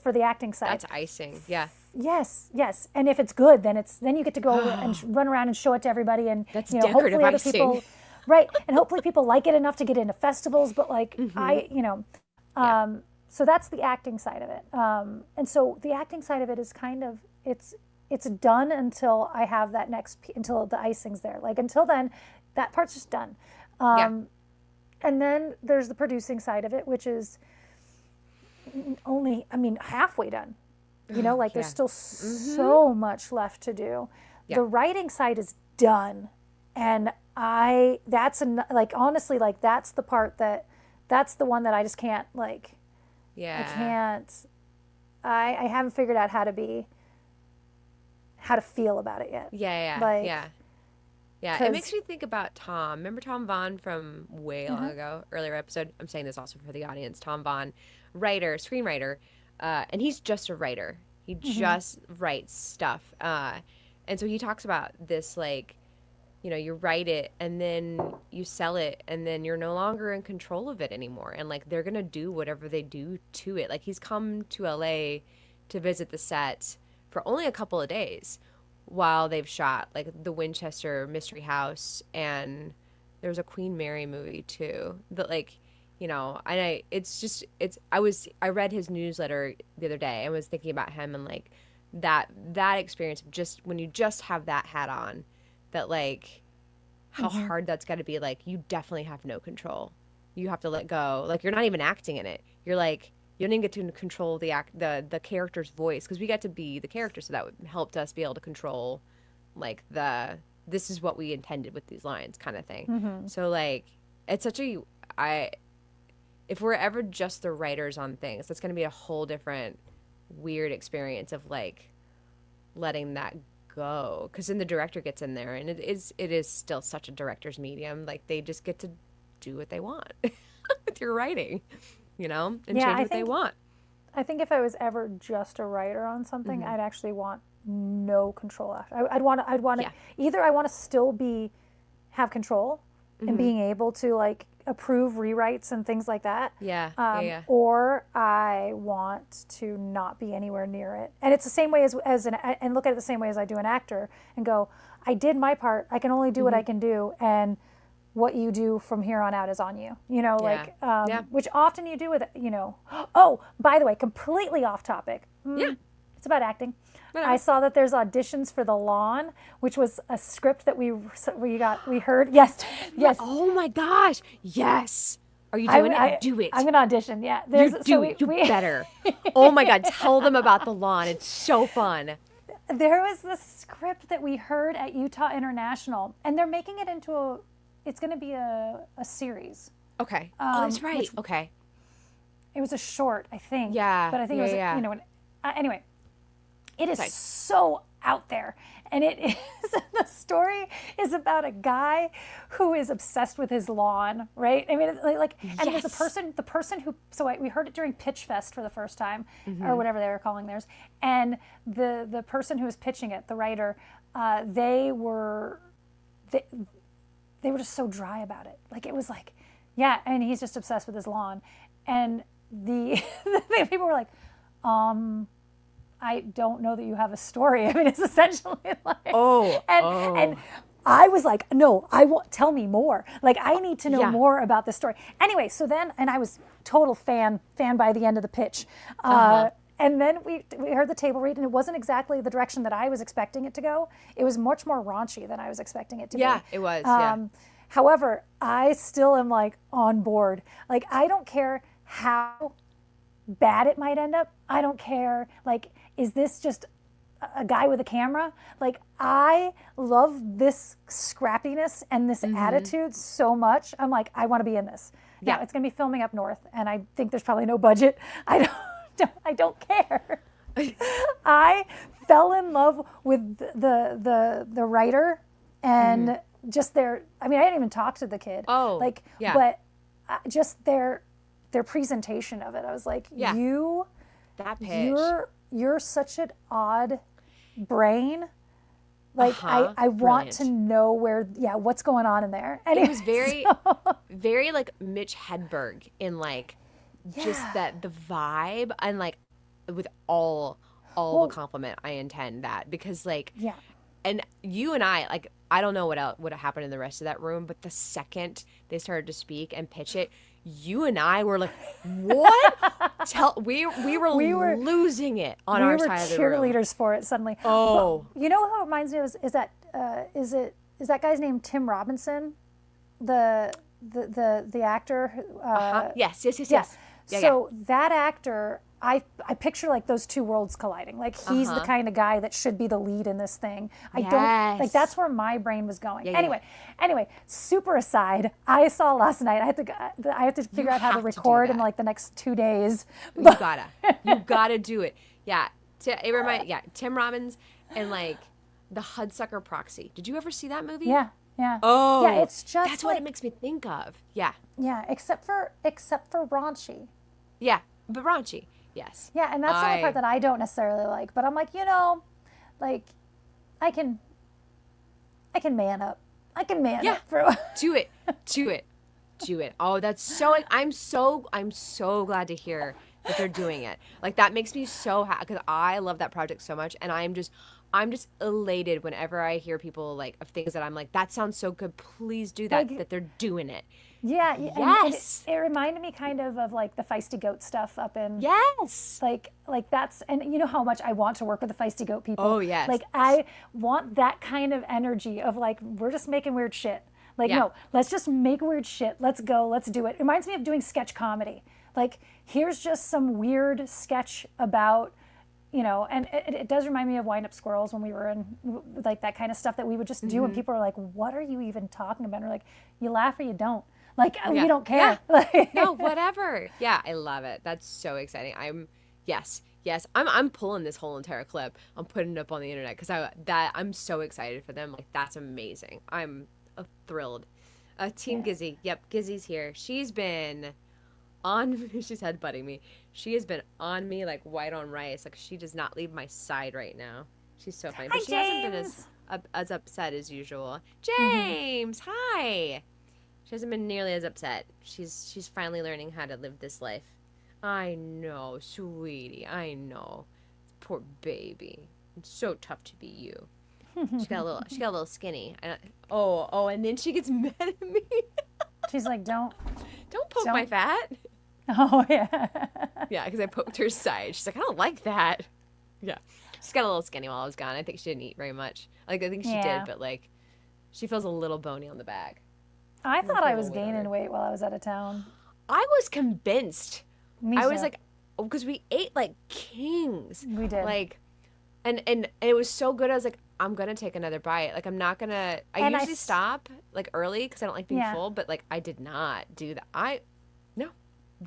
for the acting side. That's icing. Yeah. Yes. And if it's good, then you get to go and run around and show it to everybody, and that's, you know, decorative hopefully icing. other people, right? And hopefully people like it enough to get into festivals. But like, so that's the acting side of it. And so the acting side of it is kind of, it's done until I have that until the icing's there. Like, until then, that part's just done. And then there's the producing side of it, which is only, I mean, halfway done. You know, like, there's still so much left to do. The writing side is done. And honestly, like, that's the part that's the one that I just can't, like, I haven't figured out how to feel about it yet. It makes me think about Tom. Remember Tom Vaughn from way long ago, earlier episode? I'm saying this also for the audience. Tom Vaughn, writer, screenwriter, and he's just a writer. He just writes stuff. And so he talks about this, like, you know, you write it and then you sell it, and then you're no longer in control of it anymore. And like, they're going to do whatever they do to it. Like, he's come to LA to visit the set for only a couple of days while they've shot like the Winchester Mystery House, and there was a Queen Mary movie too. But like, you know, I read his newsletter the other day and was thinking about him, and like that experience of just when you just have that hat on, that like how hard that's got to be. Like, you definitely have no control. You have to let go. Like, you're not even acting in it. You're like, you don't even get to control the character's voice, because we got to be the character, so that helped us be able to control like this is what we intended with these lines kind of thing. So like, it's such if we're ever just the writers on things, that's going to be a whole different weird experience of like letting that go, because then the director gets in there, and it is still such a director's medium. Like, they just get to do what they want with your writing, you know, and change what they want. I think if I was ever just a writer on something, I'd actually want no control after. I'd want to either I want to still have control and being able to like approve rewrites and things like that. Or I want to not be anywhere near it. And it's the same way and look at it the same way as I do an actor and go, I did my part. I can only do what I can do, and what you do from here on out is on you. You know, which often you do with, you know. Oh, by the way, completely off topic. It's about acting. I saw that there's auditions for The Lawn, which was a script that we heard. Yes. Oh my gosh. Yes. Are you doing it? Do it. I'm going to audition. Yeah. You better. Oh my God. Tell them about The Lawn. It's so fun. There was this script that we heard at Utah International, and they're making it into it's going to be a series. Okay. That's right. Okay. It was a short, I think. Yeah. But I think it was, you know, anyway. It is so out there. And it is, the story is about a guy who is obsessed with his lawn, right? I mean, like, and it was the person who, we heard it during Pitch Fest for the first time, or whatever they were calling theirs. And the person who was pitching it, the writer, they were just so dry about it. Like, it was like, yeah, and he's just obsessed with his lawn. And the people were like, I don't know that you have a story. I mean, it's essentially like, and I was like, no, tell me more. Like, I need to know more about this story. Anyway, so then, and I was total fan by the end of the pitch. And then we heard the table read, and it wasn't exactly the direction that I was expecting it to go. It was much more raunchy than I was expecting it to be. Yeah, it was. However, I still am like on board. Like, I don't care how bad it might end up. I don't care. Like, is this just a guy with a camera? Like, I love this scrappiness and this attitude so much. I'm like, I want to be in this. Yeah, it's going to be filming up north, and I think there's probably no budget. I don't care. I fell in love with the writer and just I mean, I didn't even talk to the kid. But just their presentation of it. I was like, that pitch. You're such an odd brain. Like, I want to know what's going on in there. And it was very, very like Mitch Hedberg in like, just that the vibe, and like with all the compliment I intend that, because like, and you and I, like, I don't know what would have happened in the rest of that room, but the second they started to speak and pitch it, you and I were like, what? We were losing it on our side of the room. We were cheerleaders for it suddenly. Oh. But you know who it reminds me of is that guy's name Tim Robinson? The actor? Yes. So that actor, I picture like those two worlds colliding. Like, he's the kind of guy that should be the lead in this thing. I don't, like, that's where my brain was going. Anyway, super aside, I saw last night, I have to figure out how to record in like the next 2 days. You gotta do it. Yeah. Tim Robbins and like the Hudsucker Proxy. Did you ever see that movie? Yeah. Oh. Yeah, it's just that's what it makes me think of. Yeah. Yeah, except for raunchy. Yeah, but raunchy. Yes. Yeah, and that's the only part that I don't necessarily like. But I'm like, like, I can man up. I can man up for a while. Do it. Oh, that's so. I'm so glad to hear that they're doing it. Like, that makes me so happy, because I love that project so much, and I'm just elated whenever I hear people like of things that I'm like, that sounds so good. Please do that. Like, that they're doing it. Yeah. Yes. And it reminded me kind of like the Feisty Goat stuff up in. Yes. Like that's, and you know how much I want to work with the Feisty Goat people. Oh, yes. Like, I want that kind of energy of like, we're just making weird shit. Like, no, let's just make weird shit. Let's go. Let's do it. It reminds me of doing sketch comedy. Like, here's just some weird sketch about, and it does remind me of Wind Up Squirrels when we were in, like, that kind of stuff that we would just do, and people are like, what are you even talking about? And we're like, you laugh or you don't. Like, we don't care. Yeah. No, whatever. Yeah, I love it. That's so exciting. Yes. I'm pulling this whole entire clip. I'm putting it up on the internet because I'm so excited for them. Like, that's amazing. I'm thrilled. Team Gizzy. Yep, Gizzy's here. She's been she's headbutting me. She has been on me like white on rice. Like, she does not leave my side right now. She's so funny. But she hasn't been as upset as usual. James, hi. She hasn't been nearly as upset. She's finally learning how to live this life. I know, sweetie. I know. Poor baby. It's so tough to be you. She got a little skinny. And then she gets mad at me. She's like, don't poke my fat. Oh, yeah. Yeah, because I poked her side. She's like, I don't like that. Yeah. She's got a little skinny while I was gone. I think she didn't eat very much. Like, I think she did, but like, she feels a little bony on the back. I thought I was gaining weight while I was out of town. I was convinced. Me too. I was like, because we ate like kings. We did. Like, and it was so good. I was like, I'm gonna take another bite. Like, I'm not gonna. I usually stop like early because I don't like being full. But like, I did not do that. No,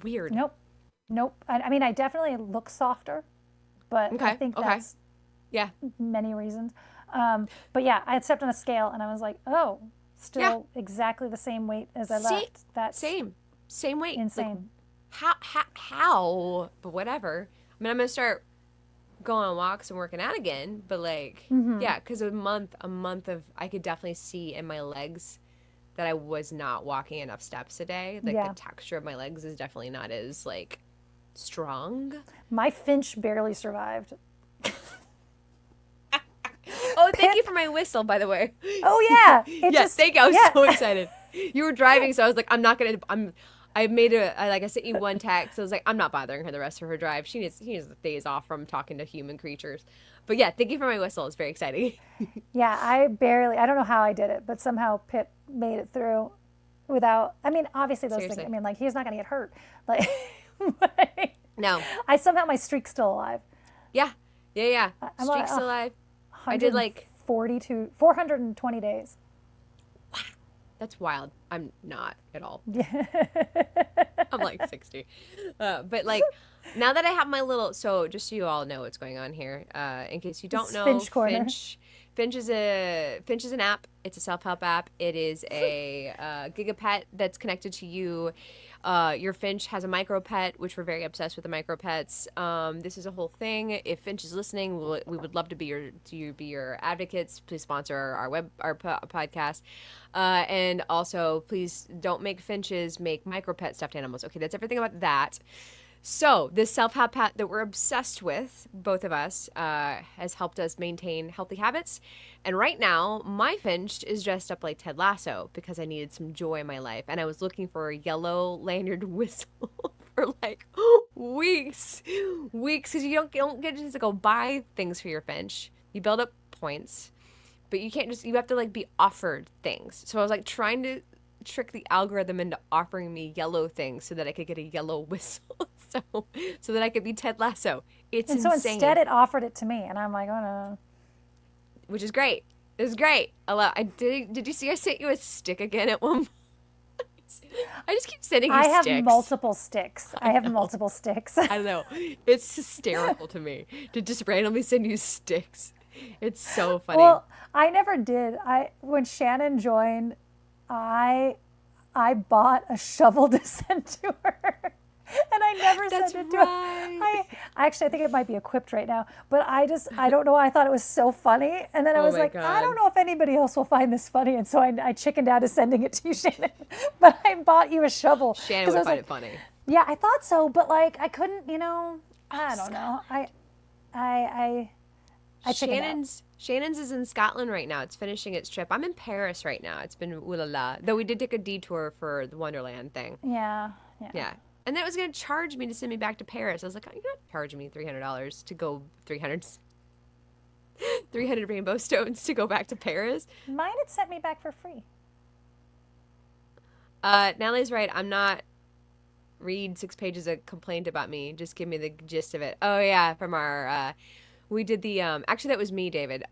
weird. Nope. I mean, I definitely look softer, but I think Yeah. many reasons. But yeah, I had stepped on a scale and I was like, oh, still exactly the same weight as I left. That's same weight. insane. Like, how? But whatever. I mean, I'm gonna start going on walks and working out again. But like, yeah, because a month of I could definitely see in my legs that I was not walking enough steps a day. Like the texture of my legs is definitely not as like strong. My Finch barely survived. Oh, thank you for my whistle, by the way. Oh yeah. Thank you. I was so excited. You were driving, so I was like, I made I sent you one text. I was like, I'm not bothering her the rest of her drive. She needs days off from talking to human creatures. But yeah, thank you for my whistle. It's very exciting. Yeah, I don't know how I did it, but somehow Pitt made it through without, I mean, obviously those things, I mean, like, he's not going to get hurt. Like, no. My streak's still alive. Yeah. Streak's still alive. I did like 420 days. Wow. That's wild. I'm not at all. I'm like 60. But like, now that I have my little, so just so you all know what's going on here, in case you don't know, Finch Corner. Finch is an app. It's a self-help app. It is a gigapet that's connected to you. Your Finch has a micro pet, which we're very obsessed with the micro pets. This is a whole thing. If Finch is listening, we would love to be your advocates. Please sponsor our podcast, and also please don't make Finches, make micro pet stuffed animals. Okay, that's everything about that. So this self-help pet that we're obsessed with, both of us, has helped us maintain healthy habits. And right now, my Finch is dressed up like Ted Lasso because I needed some joy in my life. And I was looking for a yellow lanyard whistle for like weeks, because you don't get to go buy things for your Finch. You build up points, but you can't you have to like be offered things. So I was like trying to trick the algorithm into offering me yellow things so that I could get a yellow whistle. So that I could be Ted Lasso. It's insane. So instead it offered it to me, and I'm like, oh no. Which is great. It was great. Did you see I sent you a stick again at one point? I just keep sending you sticks. I have multiple sticks. I don't know. It's hysterical to me to just randomly send you sticks. It's so funny. Well, I never did. When Shannon joined, I bought a shovel to send to her. And I never sent it to her. I think it might be equipped right now. But I don't know why I thought it was so funny. And then I was like, God. I don't know if anybody else will find this funny. And so I chickened out to sending it to you, Shannon. But I bought you a shovel. Shannon would find it funny. Yeah, I thought so. But like, I couldn't, I don't know. I Shannon's is in Scotland right now. It's finishing its trip. I'm in Paris right now. It's been ooh la la. Though we did take a detour for the Wonderland thing. Yeah. And then it was going to charge me to send me back to Paris. I was like, you're not charging me $300 to go 300 rainbow stones to go back to Paris. Mine had sent me back for free. Natalie's right. I'm not read 6 pages of complaint about me. Just give me the gist of it. Oh yeah, from our we did the actually that was me, David.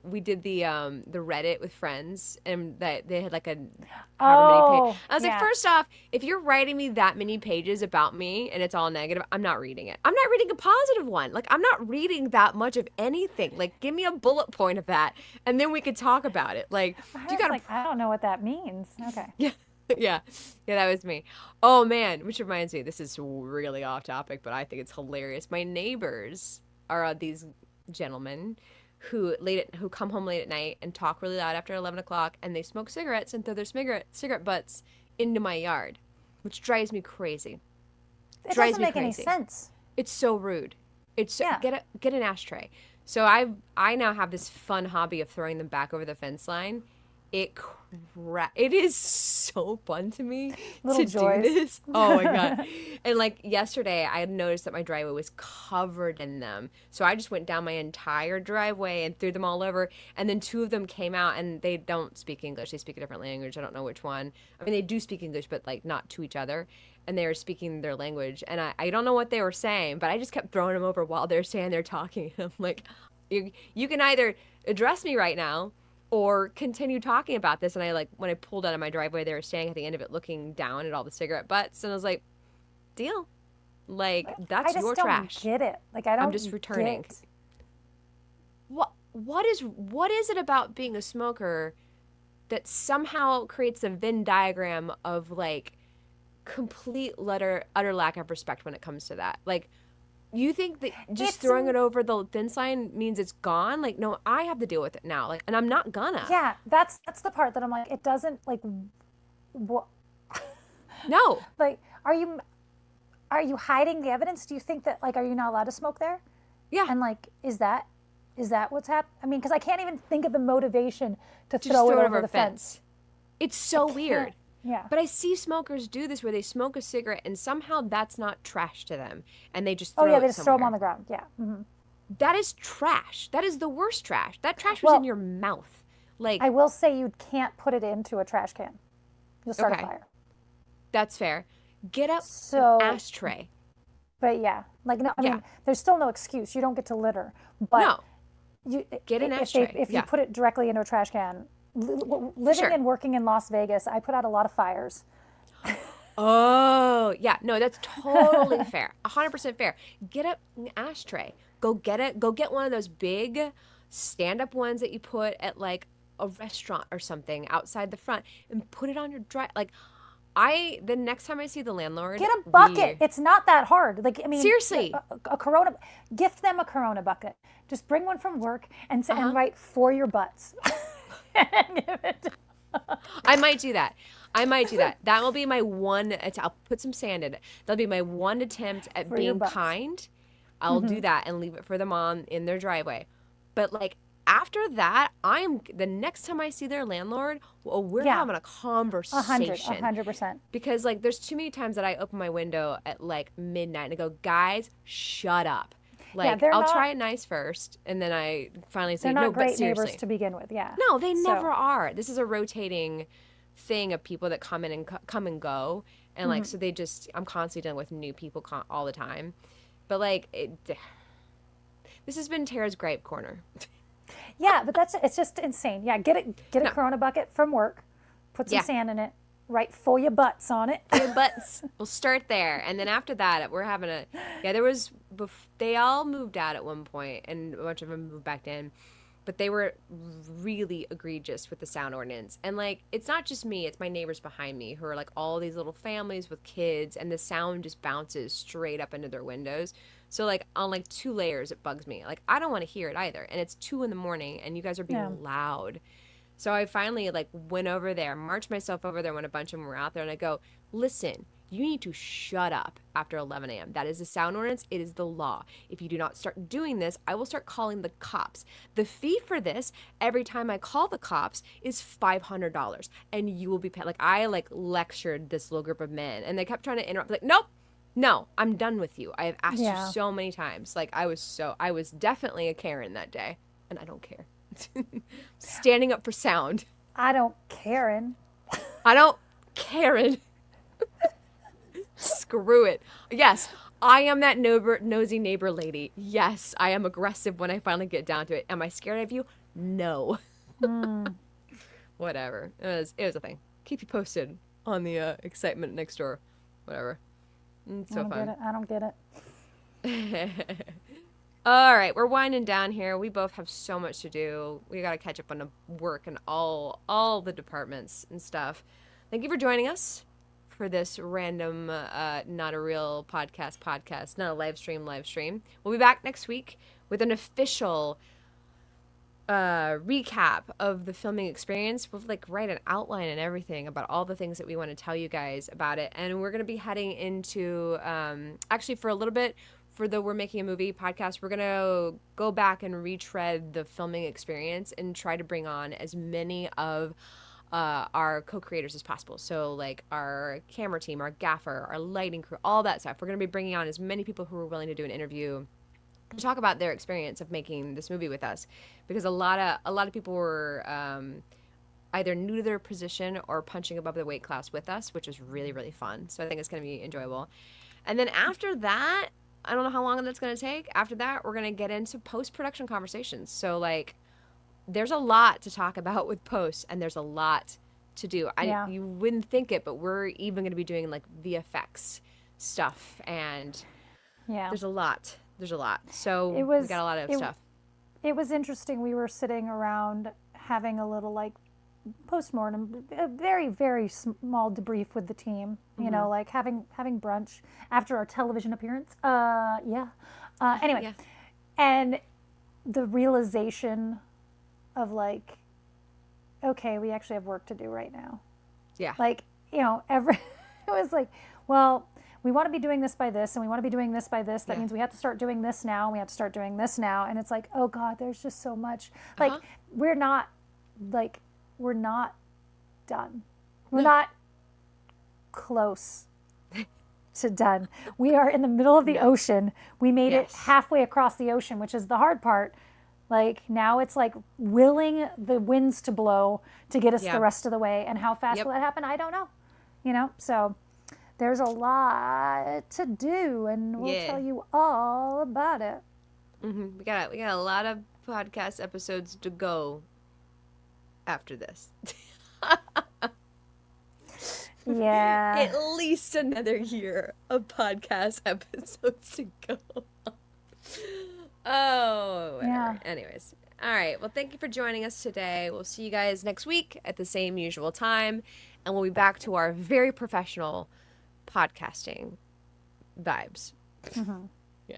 We did the Reddit with friends, and that they had like many pages. I was like, first off, if you're writing me that many pages about me and it's all negative, I'm not reading it. I'm not reading a positive one. Like, I'm not reading that much of anything. Like, give me a bullet point of that, and then we could talk about it. Like, I don't know what that means. Okay. Yeah, that was me. Oh man, which reminds me, this is really off topic, but I think it's hilarious. My neighbors are these gentlemen who come home late at night and talk really loud after 11 o'clock, and they smoke cigarettes and throw their cigarette butts into my yard, which drives me crazy. It doesn't make any sense. It's so rude. Get an ashtray. So I now have this fun hobby of throwing them back over the fence line. It is so fun to me to do this. Oh my God. And like yesterday I had noticed that my driveway was covered in them. So I just went down my entire driveway and threw them all over. And then 2 of them came out, and they don't speak English. They speak a different language. I don't know which one. I mean, they do speak English, but like not to each other. And they were speaking their language. And I don't know what they were saying, but I just kept throwing them over while they're standing there talking. And I'm like, you can either address me right now or continue talking about this. And when I pulled out of my driveway, they were standing at the end of it looking down at all the cigarette butts. And I was like, deal. Like, that's your trash. I just don't get it. Like, I'm just returning. what is it about being a smoker that somehow creates a Venn diagram of like complete utter lack of respect when it comes to that? Like, you think that just throwing it over the fence line means it's gone? Like, no, I have to deal with it now. Like, and I'm not gonna. Yeah, that's the part that I'm like, it doesn't like what. No. Like, are you hiding the evidence? Do you think that like, are you not allowed to smoke there? Yeah. And like, is that what's happening? I mean, because I can't even think of the motivation to Just throw it over the fence. It's so weird. Yeah. But I see smokers do this where they smoke a cigarette and somehow that's not trash to them. And they just throw they it just throw them somewhere. on the ground. Yeah. Mm-hmm. That is trash. That is the worst trash. That trash was in your mouth. Like, I will say you can't put it into a trash can. You'll start a fire. That's fair. Get up So, an ashtray. But yeah, like, no, I mean, there's still no excuse. You don't get to litter. But No. you Get an ashtray. If you put it directly into a trash can, living and working in Las Vegas, I put out a lot of fires. Oh, yeah. No, that's totally fair. 100% fair. Get up an ashtray. Go get it. Go get one of those big stand-up ones that you put at like a restaurant or something outside the front and put it on your Like, the next time I see the landlord, get a bucket. It's not that hard. Like, I mean, seriously, a Corona, gift them a Corona bucket. Just bring one from work and write for your butts. And give it. I might do that. That will be my one. I'll put some sand in it. That'll be my one attempt at being kind. I'll do that and leave it for them on in their driveway. But like after that, the next time I see their landlord, we're having a conversation. 100%. Because like there's too many times that I open my window at like midnight and I go, guys, shut up. Like, I'll try it nice first, and then I finally say, they're not no, but great seriously. neighbors to begin with, yeah. No, they never are. This is a rotating thing of people that come in and come and go. And, like, so I'm constantly dealing with new people all the time. But, like, this has been Tara's gripe corner. Yeah, but it's just insane. Yeah, get a Corona bucket from work, put some sand in it, write for your butts on it. For your butts. We'll start there. And then after that, we're having they all moved out at one point, and a bunch of them moved back in. But they were really egregious with the sound ordinance. And, like, it's not just me. It's my neighbors behind me who are, like, all these little families with kids. And the sound just bounces straight up into their windows. So, like, on, like, 2 layers, it bugs me. Like, I don't want to hear it either. And it's 2 a.m, and you guys are being loud. So I finally, like, went over there, marched myself over there when a bunch of them were out there. And I go, listen, you need to shut up after 11 a.m. That is the sound ordinance. It is the law. If you do not start doing this, I will start calling the cops. The fee for this, every time I call the cops, is $500. And you will be paid. Like, I, like, lectured this little group of men. And they kept trying to interrupt. Like, nope. No, I'm done with you. I have asked you so many times. Like, I was definitely a Karen that day. And I don't care. Standing up for sound. I don't Karen. I don't Karen. Screw it. Yes, I am that nosy neighbor lady. Yes, I am aggressive when I finally get down to it. Am I scared of you? No. Whatever. It was a thing. Keep you posted on the excitement next door. Whatever. It's so fun. I don't get it. All right, we're winding down here. We both have so much to do. We got to catch up on the work and all the departments and stuff. Thank you for joining us for this random, not a real podcast, not a live stream. We'll be back next week with an official recap of the filming experience. We'll like write an outline and everything about all the things that we want to tell you guys about it. And we're going to be heading into, actually for a little bit, for the We're Making a Movie podcast, we're going to go back and retread the filming experience and try to bring on as many of our co-creators as possible. So like our camera team, our gaffer, our lighting crew, all that stuff. We're going to be bringing on as many people who are willing to do an interview to talk about their experience of making this movie with us, because a lot of people were either new to their position or punching above the weight class with us, which was really, really fun. So I think it's going to be enjoyable. And then after that, I don't know how long that's going to take. After that, we're going to get into post-production conversations. So, like, there's a lot to talk about with post, and there's a lot to do. You wouldn't think it, but we're even going to be doing, like, VFX stuff, and there's a lot. So we got a lot of stuff. it was interesting. We were sitting around having a little like postmortem, a very, very small debrief with the team, you know, like having brunch after our television appearance. Anyway, Yeah. and the realization of like, okay, we actually have work to do right now. Yeah. Like, you know, it was like, well, we want to be doing this by this, and we want to be doing this by this. That means we have to start doing this now, and we have to start doing this now. And it's like, oh God, there's just so much. Like, we're not done. We're not close to done. We are in the middle of the ocean. We made it halfway across the ocean, which is the hard part. Like, now it's like willing the winds to blow to get us the rest of the way. And how fast will that happen? I don't know. You know, so there's a lot to do, and we'll tell you all about it. We got a lot of podcast episodes to go after this. Yeah. At least another year of podcast episodes to go. Oh, whatever. Yeah. Anyways. All right. Well, thank you for joining us today. We'll see you guys next week at the same usual time. And we'll be back to our very professional podcasting vibes. Yeah.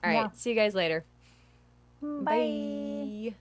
All right. See you guys later. Bye. Bye.